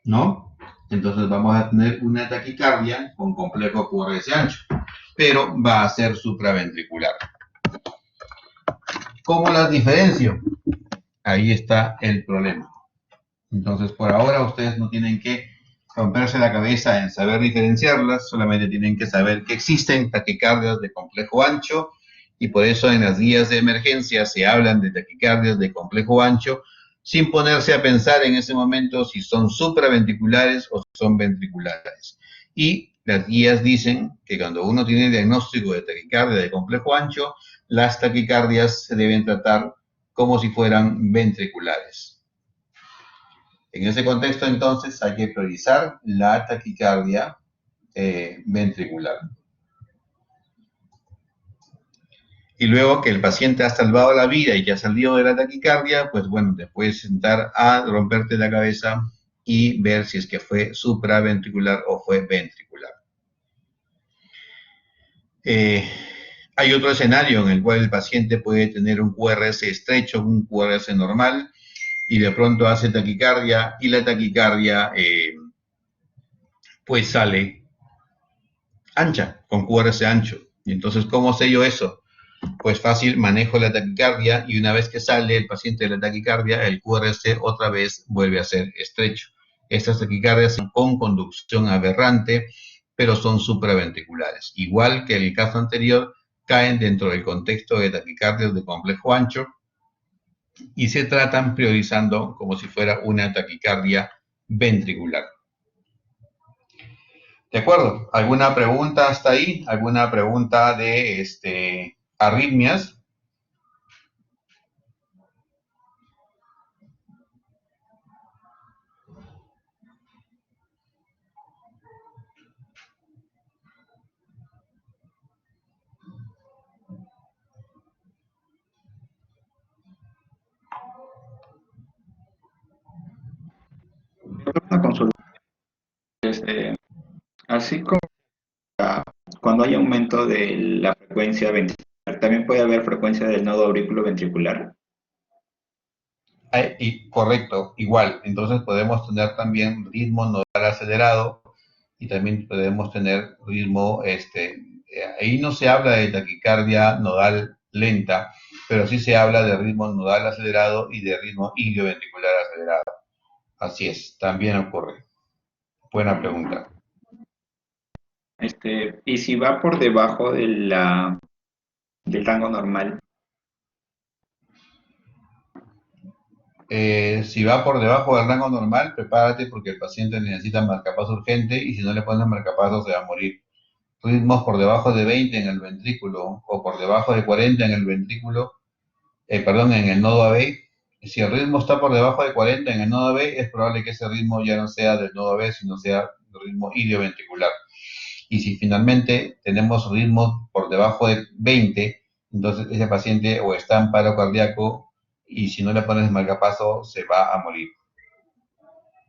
¿No? Entonces vamos a tener una taquicardia con complejo QRS ancho, pero va a ser supraventricular. ¿Cómo las diferencio? Ahí está el problema. Entonces, por ahora ustedes no tienen que romperse la cabeza en saber diferenciarlas, solamente tienen que saber que existen taquicardias de complejo ancho, y por eso en las guías de emergencia se hablan de taquicardias de complejo ancho, sin ponerse a pensar en ese momento si son supraventriculares o son ventriculares. Y las guías dicen que cuando uno tiene el diagnóstico de taquicardia de complejo ancho, las taquicardias se deben tratar como si fueran ventriculares. En ese contexto, entonces, hay que priorizar la taquicardia ventricular. Y luego que el paciente ha salvado la vida y que ha salido de la taquicardia, pues bueno, te puedes sentar a romperte la cabeza y ver si es que fue supraventricular o fue ventricular. Hay otro escenario en el cual el paciente puede tener un QRS estrecho, un QRS normal, y de pronto hace taquicardia, y la taquicardia pues sale ancha, con QRS ancho. Y entonces, ¿cómo sé yo eso? Pues fácil, manejo la taquicardia, y una vez que sale el paciente de la taquicardia, el QRS otra vez vuelve a ser estrecho. Estas taquicardias son con conducción aberrante, pero son supraventriculares. Igual que el caso anterior, caen dentro del contexto de taquicardias de complejo ancho y se tratan priorizando como si fuera una taquicardia ventricular. ¿De acuerdo? ¿Alguna pregunta hasta ahí? ¿Alguna pregunta de arritmias? Una consulta. Así como cuando hay aumento de la frecuencia ventricular, también puede haber frecuencia del nodo auriculoventricular. Correcto, igual. Entonces podemos tener también ritmo nodal acelerado y también podemos tener ritmo, ahí no se habla de taquicardia nodal lenta, pero sí se habla de ritmo nodal acelerado y de ritmo ilioventricular acelerado. Así es, también ocurre. Buena pregunta. Y si va por debajo del rango normal. Si va por debajo del rango normal, prepárate porque el paciente necesita marcapaso urgente y si no le pones marcapaso se va a morir. Ritmos por debajo de 20 en el ventrículo o por debajo de 40 en el ventrículo, en el nodo AB. Si el ritmo está por debajo de 40 en el nodo AB, es probable que ese ritmo ya no sea del nodo AB, sino sea el ritmo ilioventricular. Y si finalmente tenemos ritmos por debajo de 20, entonces ese paciente o está en paro cardíaco y si no le pones marcapaso se va a morir.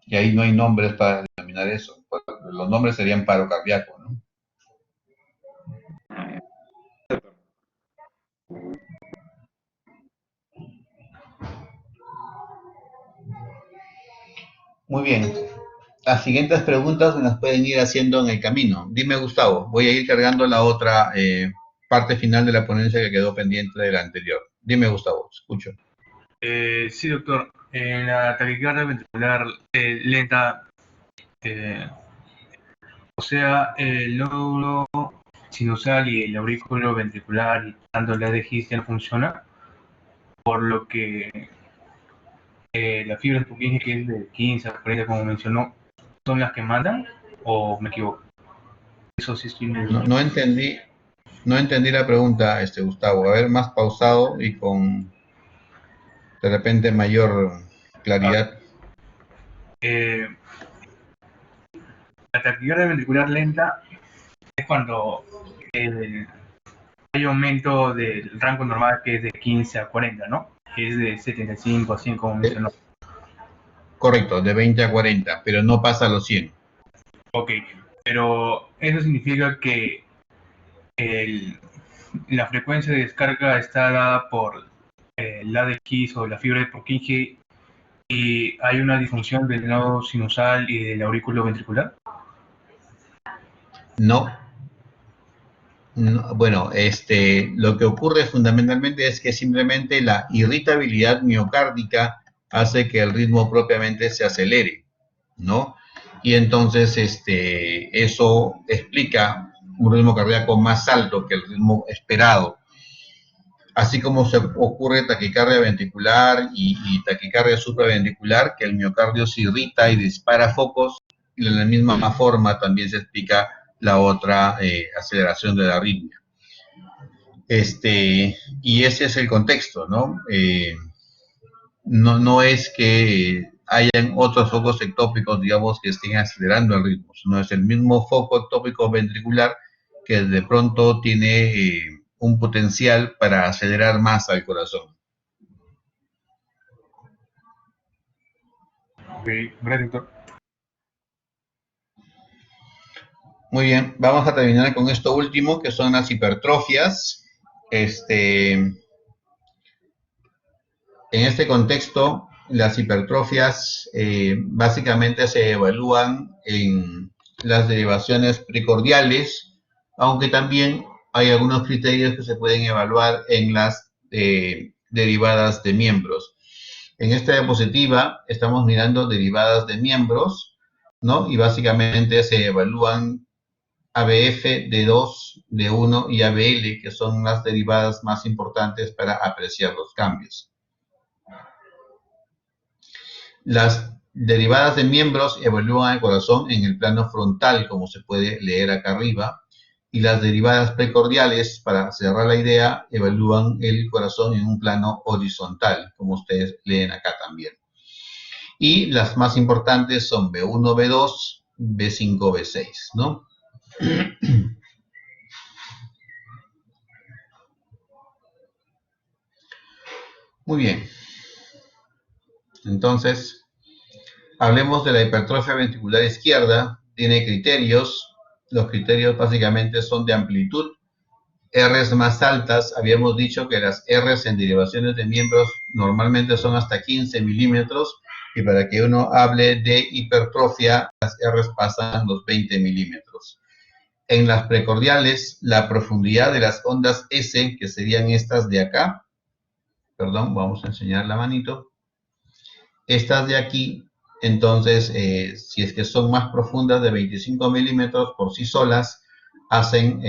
Y ahí no hay nombres para determinar eso. Los nombres serían paro cardíaco, ¿no? Muy bien. Las siguientes preguntas me las pueden ir haciendo en el camino. Dime, Gustavo, voy a ir cargando la otra parte final de la ponencia que quedó pendiente de la anterior. Dime, Gustavo, escucho. Sí, doctor. En la taquicardia ventricular lenta, o sea, el nódulo sinusal y el aurículo ventricular y tanto la de His ya no funciona, por lo que la fibra de Purkinje, que es de 15 a 40, como mencionó, son las que mandan, o me equivoco. Eso sí estoy medio... No entendí la pregunta, Gustavo. A ver, más pausado y con de repente mayor claridad. La taquicardia ventricular lenta es cuando hay aumento del rango normal, que es de 15 a 40, ¿no? Que es de 75 a 100, como mencionó. Correcto, de 20 a 40, pero no pasa a los 100. Ok, pero eso significa que la frecuencia de descarga está dada por la de His o la fibra de Purkinje y hay una disfunción del nodo sinusal y del aurículo ventricular. No. Bueno, lo que ocurre fundamentalmente es que simplemente la irritabilidad miocárdica hace que el ritmo propiamente se acelere, ¿no? Y entonces eso explica un ritmo cardíaco más alto que el ritmo esperado. Así como se ocurre taquicardia ventricular y taquicardia supraventricular, que el miocardio se irrita y dispara focos, y de la misma forma también se explica la otra aceleración de la arritmia. Y ese es el contexto, ¿no? No es que hayan otros focos ectópicos, digamos, que estén acelerando el ritmo, sino es el mismo foco ectópico ventricular que de pronto tiene un potencial para acelerar más al corazón. Ok, gracias, doctor. Muy bien, vamos a terminar con esto último, que son las hipertrofias. En este contexto, las hipertrofias básicamente se evalúan en las derivaciones precordiales, aunque también hay algunos criterios que se pueden evaluar en las derivadas de miembros. En esta diapositiva estamos mirando derivadas de miembros, ¿no? Y básicamente se evalúan ABF, D2, D1 y ABL, que son las derivadas más importantes para apreciar los cambios. Las derivadas de miembros evalúan el corazón en el plano frontal, como se puede leer acá arriba, y las derivadas precordiales, para cerrar la idea, evalúan el corazón en un plano horizontal, como ustedes leen acá también. Y las más importantes son B1, B2, B5, B6, ¿no? Muy bien. Entonces, hablemos de la hipertrofia ventricular izquierda. Tiene criterios. Los criterios básicamente son de amplitud. Rs más altas, habíamos dicho que las Rs en derivaciones de miembros normalmente son hasta 15 milímetros y para que uno hable de hipertrofia, las R's pasan los 20 milímetros. En las precordiales, la profundidad de las ondas S, que serían estas de acá, perdón, vamos a enseñar la manito, estas de aquí, entonces, si es que son más profundas de 25 milímetros por sí solas, hacen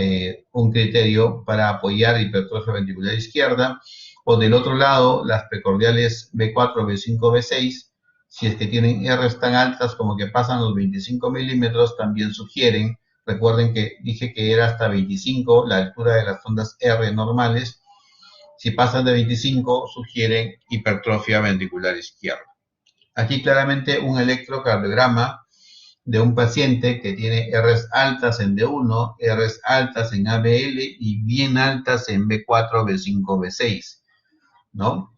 un criterio para apoyar hipertrofia ventricular izquierda, o del otro lado, las precordiales B4, B5, B6, si es que tienen R's tan altas como que pasan los 25 milímetros, también sugieren, recuerden que dije que era hasta 25 la altura de las ondas R normales, si pasan de 25 sugieren hipertrofia ventricular izquierda. Aquí claramente un electrocardiograma de un paciente que tiene R's altas en D1, R's altas en ABL y bien altas en B4, B5, B6, ¿no?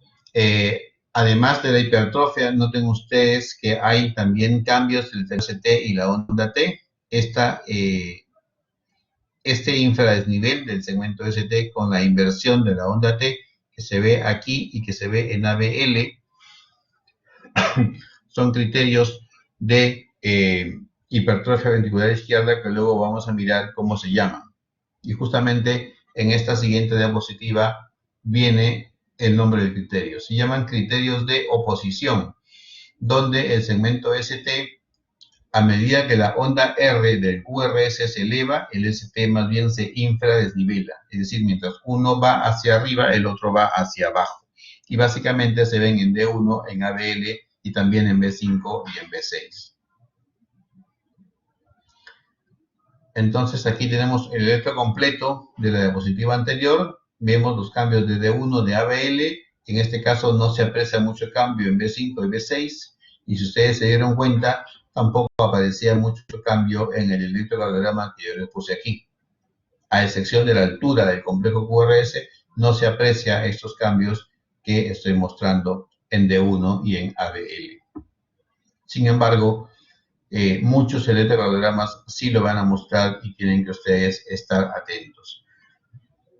Además de la hipertrofia, noten ustedes que hay también cambios entre el ST y la onda T. Este infradesnivel del segmento ST con la inversión de la onda T que se ve aquí y que se ve en ABL son criterios de hipertrofia ventricular izquierda que luego vamos a mirar cómo se llaman. Y justamente en esta siguiente diapositiva viene el nombre del criterio. Se llaman criterios de oposición, donde el segmento ST, a medida que la onda R del QRS se eleva, el ST más bien se infradesnivela. Es decir, mientras uno va hacia arriba, el otro va hacia abajo. Y básicamente se ven en D1, en ABL y también en B5 y en B6. Entonces aquí tenemos el electro completo de la diapositiva anterior. Vemos los cambios de D1 de ABL. En este caso no se aprecia mucho cambio en B5 y B6. Y si ustedes se dieron cuenta, tampoco aparecía mucho cambio en el electrocardiograma que yo les puse aquí. A excepción de la altura del complejo QRS, no se aprecia estos cambios que estoy mostrando en D1 y en ABL. Sin embargo, muchos electrocardiogramas sí lo van a mostrar y tienen que ustedes estar atentos.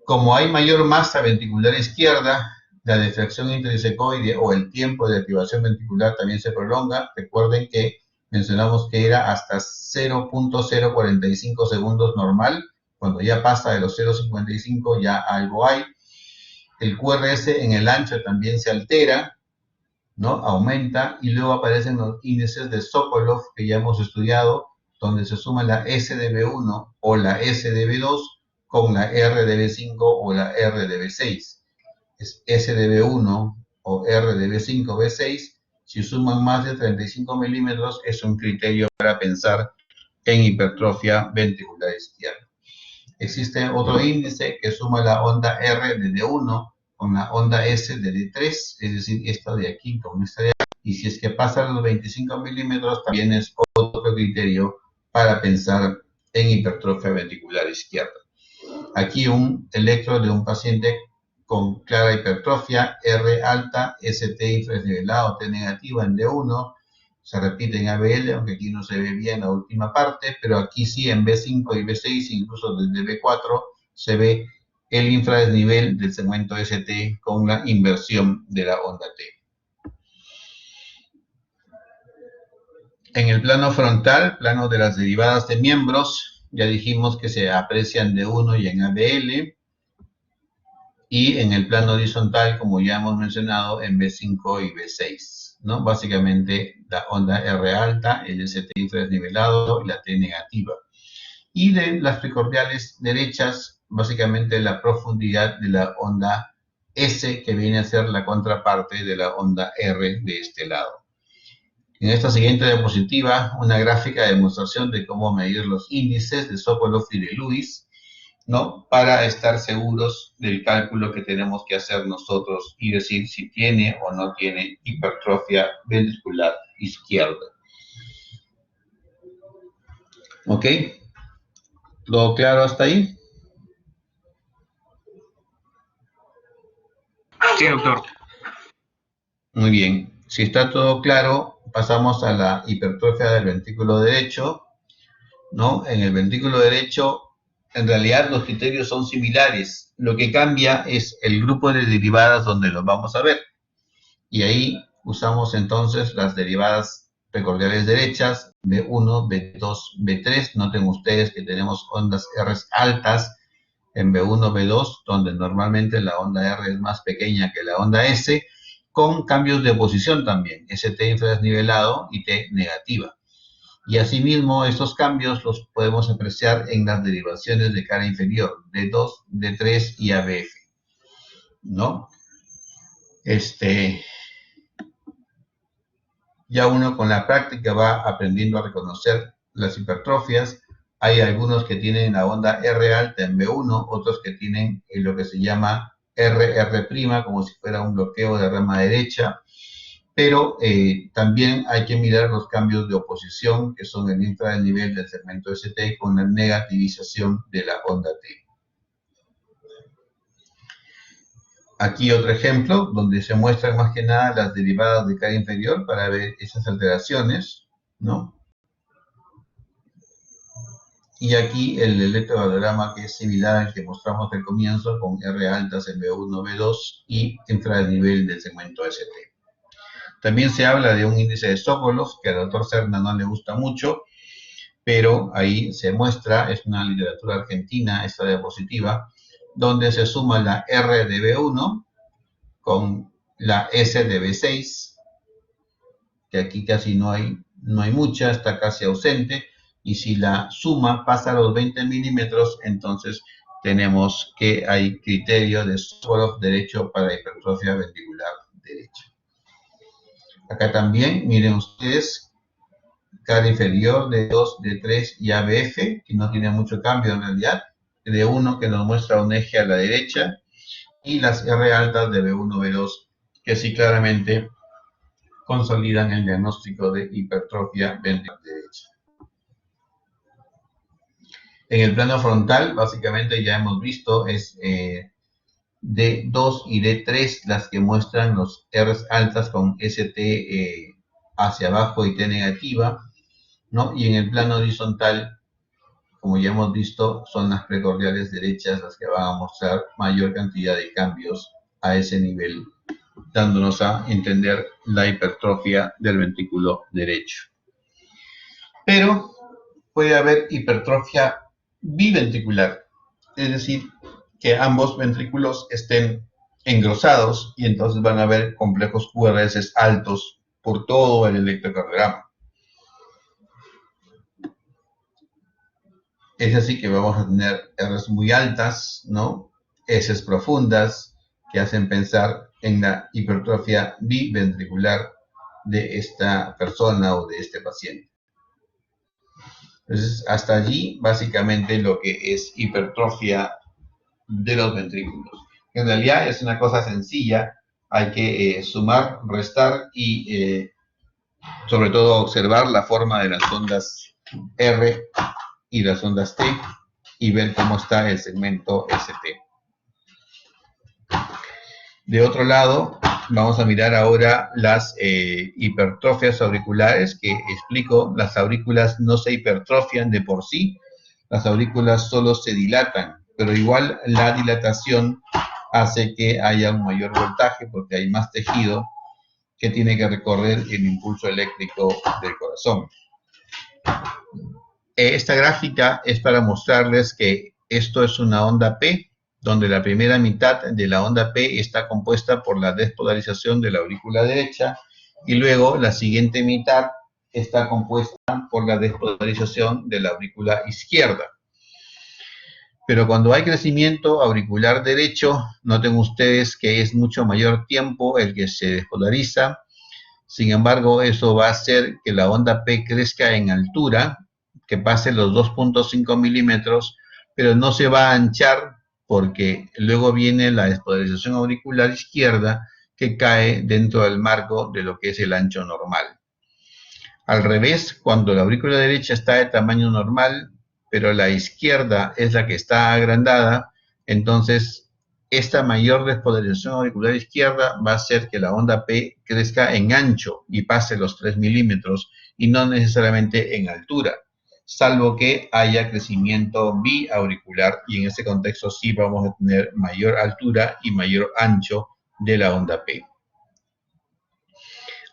Como hay mayor masa ventricular izquierda, la difracción intradisecoide o el tiempo de activación ventricular también se prolonga. Recuerden que mencionamos que era hasta 0.045 segundos normal. Cuando ya pasa de los 0.55 ya algo hay. El QRS en el ancho también se altera, ¿no? Aumenta, y luego aparecen los índices de Sokolov que ya hemos estudiado, donde se suma la S de B1 o la S de B2 con la R de B5 o la R de B6. Es S de B1 o R de B5 o B6. Si suman más de 35 milímetros, es un criterio para pensar en hipertrofia ventricular izquierda. Existe otro índice que suma la onda R de D1 con la onda S de D3, es decir, esta de aquí con esta de aquí. Y si es que pasa los 25 milímetros, también es otro criterio para pensar en hipertrofia ventricular izquierda. Aquí un electro de un paciente con clara hipertrofia, R alta, ST infradesnivelado, T negativa en D1, se repite en ABL, aunque aquí no se ve bien la última parte, pero aquí sí en B5 y B6, incluso desde B4, se ve el infradesnivel del segmento ST con la inversión de la onda T. En el plano frontal, plano de las derivadas de miembros, ya dijimos que se aprecian D1 y en ABL, y en el plano horizontal, como ya hemos mencionado, en B5 y B6, ¿no? Básicamente la onda R alta, el ST infradesnivelado y la T negativa. Y de las precordiales derechas, básicamente la profundidad de la onda S, que viene a ser la contraparte de la onda R de este lado. En esta siguiente diapositiva, una gráfica de demostración de cómo medir los índices de Sokolov y de Lewis, ¿no? Para estar seguros del cálculo que tenemos que hacer nosotros y decir si tiene o no tiene hipertrofia ventricular izquierda. ¿Ok? ¿Todo claro hasta ahí? Sí, doctor. Muy bien. Si está todo claro, pasamos a la hipertrofia del ventrículo derecho, ¿no? En el ventrículo derecho, en realidad los criterios son similares. Lo que cambia es el grupo de derivadas donde los vamos a ver. Y ahí usamos entonces las derivadas precordiales derechas, B1, B2, B3. Noten ustedes que tenemos ondas R altas en B1, B2, donde normalmente la onda R es más pequeña que la onda S, con cambios de posición también, ST infradesnivelado y T negativa. Y asimismo, estos cambios los podemos apreciar en las derivaciones de cara inferior, D2, D3 y ABF, ¿no? Ya uno con la práctica va aprendiendo a reconocer las hipertrofias. Hay algunos que tienen la onda R alta en B1, otros que tienen lo que se llama RR', como si fuera un bloqueo de rama derecha. Pero también hay que mirar los cambios de oposición, que son el infradesnivel del segmento ST con la negativización de la onda T. Aquí otro ejemplo, donde se muestran más que nada las derivadas de cara inferior para ver esas alteraciones, ¿no? Y aquí el electrocardiograma, que es similar al que mostramos al comienzo, con R altas en B1, B2 y infradesnivel del segmento ST. También se habla de un índice de Sokolov, que al doctor Serna no le gusta mucho, pero ahí se muestra, es una literatura argentina, esta diapositiva, donde se suma la R de B1 con la S de B6, que aquí casi no hay mucha, está casi ausente, y si la suma pasa a los 20 milímetros, entonces tenemos que hay criterio de Sokolov derecho para hipertrofia ventricular derecha. Acá también, miren ustedes, cara inferior de 2, de 3 y ABF, que no tiene mucho cambio en realidad, de 1 que nos muestra un eje a la derecha, y las R altas de B1, B2, que sí claramente consolidan el diagnóstico de hipertrofia ventricular derecha. En el plano frontal, básicamente ya hemos visto, es D2 y D3 las que muestran los R altas con ST hacia abajo y T negativa, ¿no? Y en el plano horizontal, como ya hemos visto, son las precordiales derechas las que van a mostrar mayor cantidad de cambios a ese nivel, dándonos a entender la hipertrofia del ventrículo derecho. Pero puede haber hipertrofia biventricular, es decir, que ambos ventrículos estén engrosados y entonces van a haber complejos QRS altos por todo el electrocardiograma. Es así que vamos a tener Rs muy altas, ¿no? S profundas que hacen pensar en la hipertrofia biventricular de esta persona o de este paciente. Entonces, hasta allí, básicamente, lo que es hipertrofia de los ventrículos. En realidad es una cosa sencilla, hay que sumar, restar y sobre todo observar la forma de las ondas R y las ondas T y ver cómo está el segmento ST. De otro lado, vamos a mirar ahora las hipertrofias auriculares, que explico, las aurículas no se hipertrofian de por sí, las aurículas solo se dilatan, pero igual la dilatación hace que haya un mayor voltaje porque hay más tejido que tiene que recorrer el impulso eléctrico del corazón. Esta gráfica es para mostrarles que esto es una onda P, donde la primera mitad de la onda P está compuesta por la despolarización de la aurícula derecha y luego la siguiente mitad está compuesta por la despolarización de la aurícula izquierda. Pero cuando hay crecimiento auricular derecho, noten ustedes que es mucho mayor tiempo el que se despolariza. Sin embargo, eso va a hacer que la onda P crezca en altura, que pase los 2.5 milímetros, pero no se va a anchar porque luego viene la despolarización auricular izquierda que cae dentro del marco de lo que es el ancho normal. Al revés, cuando la aurícula derecha está de tamaño normal, pero la izquierda es la que está agrandada, entonces esta mayor despolarización auricular izquierda va a hacer que la onda P crezca en ancho y pase los 3 milímetros y no necesariamente en altura, salvo que haya crecimiento biauricular y en ese contexto sí vamos a tener mayor altura y mayor ancho de la onda P.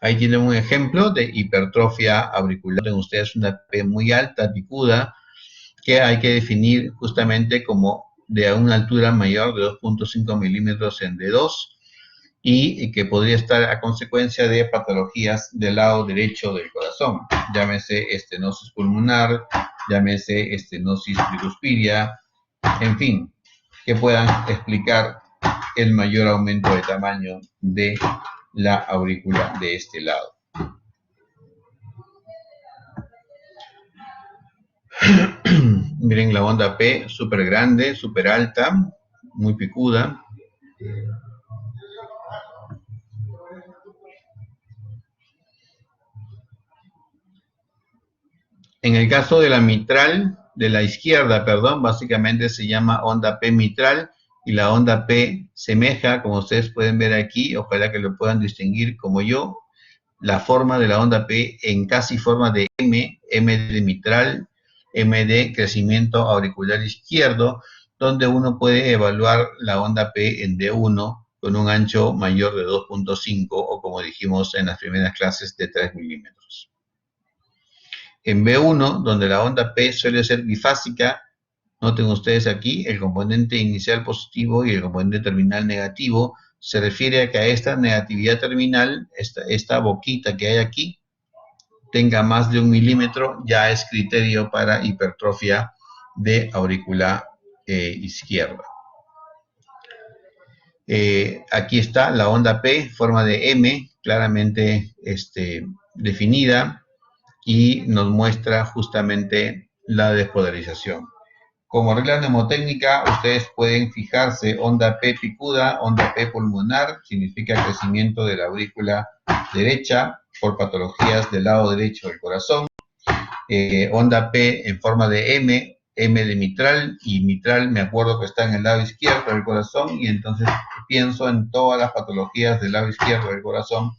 Ahí tienen un ejemplo de hipertrofia auricular. Tienen ustedes una P muy alta, picuda, que hay que definir justamente como de una altura mayor de 2.5 milímetros en D2 y que podría estar a consecuencia de patologías del lado derecho del corazón, llámese estenosis pulmonar, llámese estenosis tricuspidia, en fin, que puedan explicar el mayor aumento de tamaño de la aurícula de este lado. Miren la onda P, súper grande, súper alta, muy picuda. En el caso de la mitral, de la izquierda, perdón, básicamente se llama onda P mitral y la onda P semeja, como ustedes pueden ver aquí, ojalá que lo puedan distinguir como yo, la forma de la onda P en casi forma de M, M de mitral, M de crecimiento auricular izquierdo, donde uno puede evaluar la onda P en D1 con un ancho mayor de 2.5 o como dijimos en las primeras clases de 3 milímetros. En B1, donde la onda P suele ser bifásica, noten ustedes aquí el componente inicial positivo y el componente terminal negativo, se refiere a que a esta negatividad terminal, esta boquita que hay aquí, tenga más de 1 milímetro, ya es criterio para hipertrofia de aurícula izquierda. Aquí está la onda P, forma de M, claramente definida, y nos muestra justamente la despolarización. Como regla mnemotécnica, ustedes pueden fijarse onda P picuda, onda P pulmonar, significa crecimiento de la aurícula derecha por patologías del lado derecho del corazón. Onda P en forma de M, M de mitral, y mitral me acuerdo que está en el lado izquierdo del corazón, y entonces pienso en todas las patologías del lado izquierdo del corazón,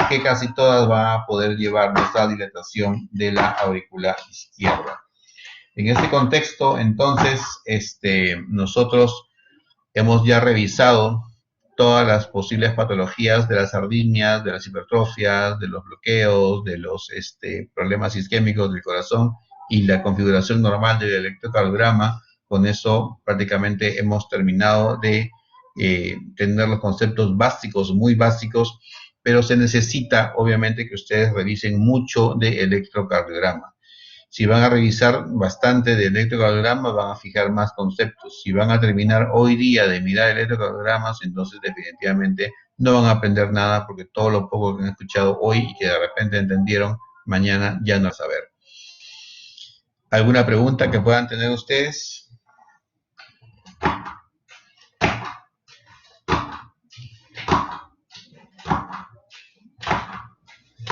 que casi todas van a poder llevarnos a dilatación de la aurícula izquierda. En este contexto, entonces, nosotros hemos ya revisado todas las posibles patologías de las arritmias, de las hipertrofias, de los bloqueos, de los problemas isquémicos del corazón y la configuración normal del electrocardiograma. Con eso prácticamente hemos terminado de tener los conceptos básicos, muy básicos, pero se necesita obviamente que ustedes revisen mucho de electrocardiograma. Si van a revisar bastante de electrocardiograma, van a fijar más conceptos. Si van a terminar hoy día de mirar electrocardiogramas, entonces definitivamente no van a aprender nada, porque todo lo poco que han escuchado hoy y que de repente entendieron, mañana ya no van a saber. ¿Alguna pregunta que puedan tener ustedes?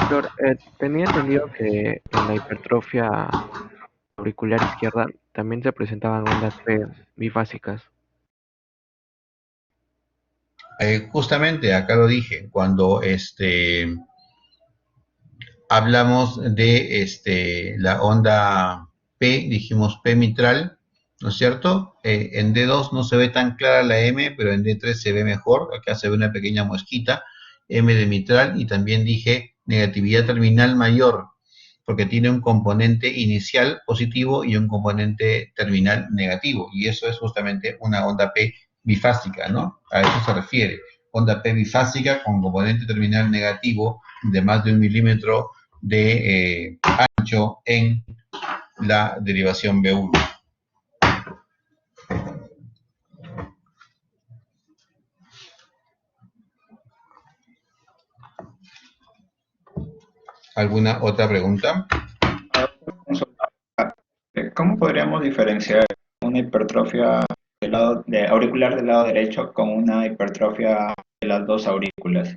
Doctor, tenía entendido que en la hipertrofia auricular izquierda también se presentaban ondas P bifásicas. Justamente acá lo dije, cuando hablamos de la onda P, dijimos P mitral, ¿no es cierto? En D2 no se ve tan clara la M, pero en D3 se ve mejor. Acá se ve una pequeña mosquita, M de mitral, y también dije negatividad terminal mayor, porque tiene un componente inicial positivo y un componente terminal negativo, y eso es justamente una onda P bifásica, ¿no? A eso se refiere. Onda P bifásica con componente terminal negativo de más de 1 milímetro de ancho en la derivación B1. ¿Alguna otra pregunta? ¿Cómo podríamos diferenciar una hipertrofia auricular del lado derecho con una hipertrofia de las dos aurículas?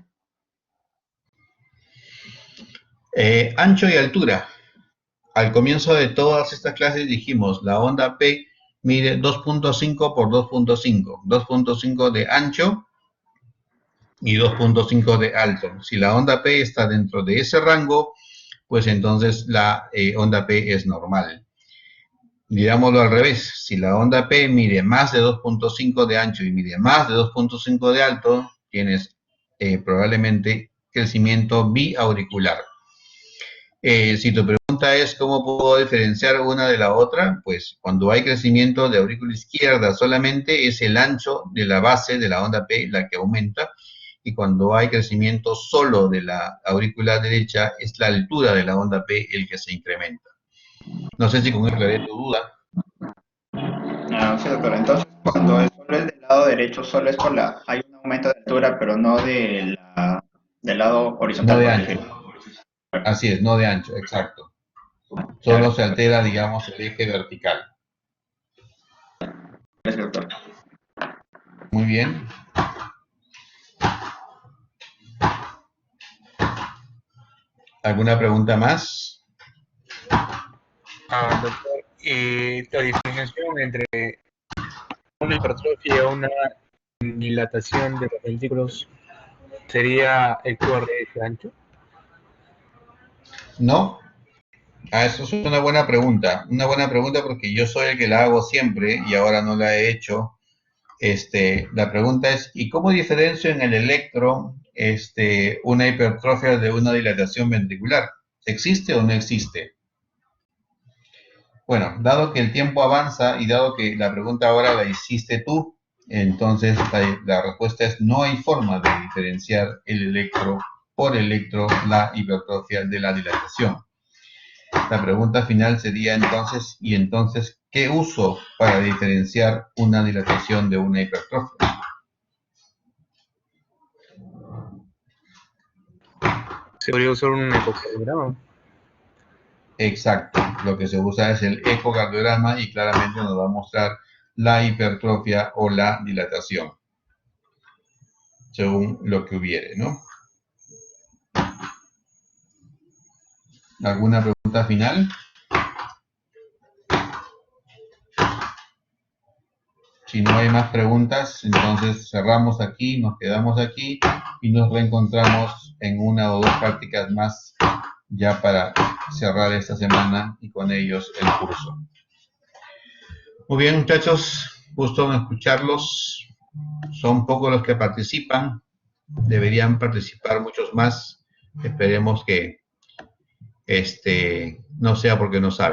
Ancho y altura. Al comienzo de todas estas clases dijimos, la onda P mide 2.5 por 2.5, 2.5 de ancho y 2.5 de alto. Si la onda P está dentro de ese rango, pues entonces la onda P es normal. Digámoslo al revés, si la onda P mide más de 2.5 de ancho y mide más de 2.5 de alto, tienes probablemente crecimiento biauricular. Si tu pregunta es cómo puedo diferenciar una de la otra, pues cuando hay crecimiento de aurícula izquierda solamente es el ancho de la base de la onda P la que aumenta, y cuando hay crecimiento solo de la aurícula derecha es la altura de la onda P el que se incrementa. No sé si con eso aclaré tu duda. Sí, doctor. Entonces, cuando solo es del lado derecho, solo es hay un aumento de altura, pero no del lado horizontal, No de por ancho. decirlo. Así es, no de ancho, exacto. Solo se altera, digamos, el eje vertical. Gracias, doctor. Muy bien. ¿Alguna pregunta más? Doctor, la diferenciación entre una hipertrofia y una dilatación de los ventrículos sería el QRS ancho. ¿No? Eso es una buena pregunta. Una buena pregunta porque yo soy el que la hago siempre y ahora no la he hecho. La pregunta es, ¿y cómo diferencio en el electro una hipertrofia de una dilatación ventricular? ¿Existe o no existe? Bueno, dado que el tiempo avanza y dado que la pregunta ahora la hiciste tú, entonces la respuesta es no hay forma de diferenciar el electro por electro la hipertrofia de la dilatación. La pregunta final sería entonces, ¿y entonces qué uso para diferenciar una dilatación de una hipertrofia? Se podría usar un ecocardiograma. Exacto, lo que se usa es el ecocardiograma y claramente nos va a mostrar la hipertrofia o la dilatación, según lo que hubiere, ¿no? ¿Alguna pregunta final? Si no hay más preguntas, entonces cerramos aquí, nos quedamos aquí y nos reencontramos en una o dos prácticas más ya para cerrar esta semana y con ellos el curso. Muy bien, muchachos, gusto en escucharlos. Son pocos los que participan, deberían participar muchos más. Esperemos que no sea porque no saben.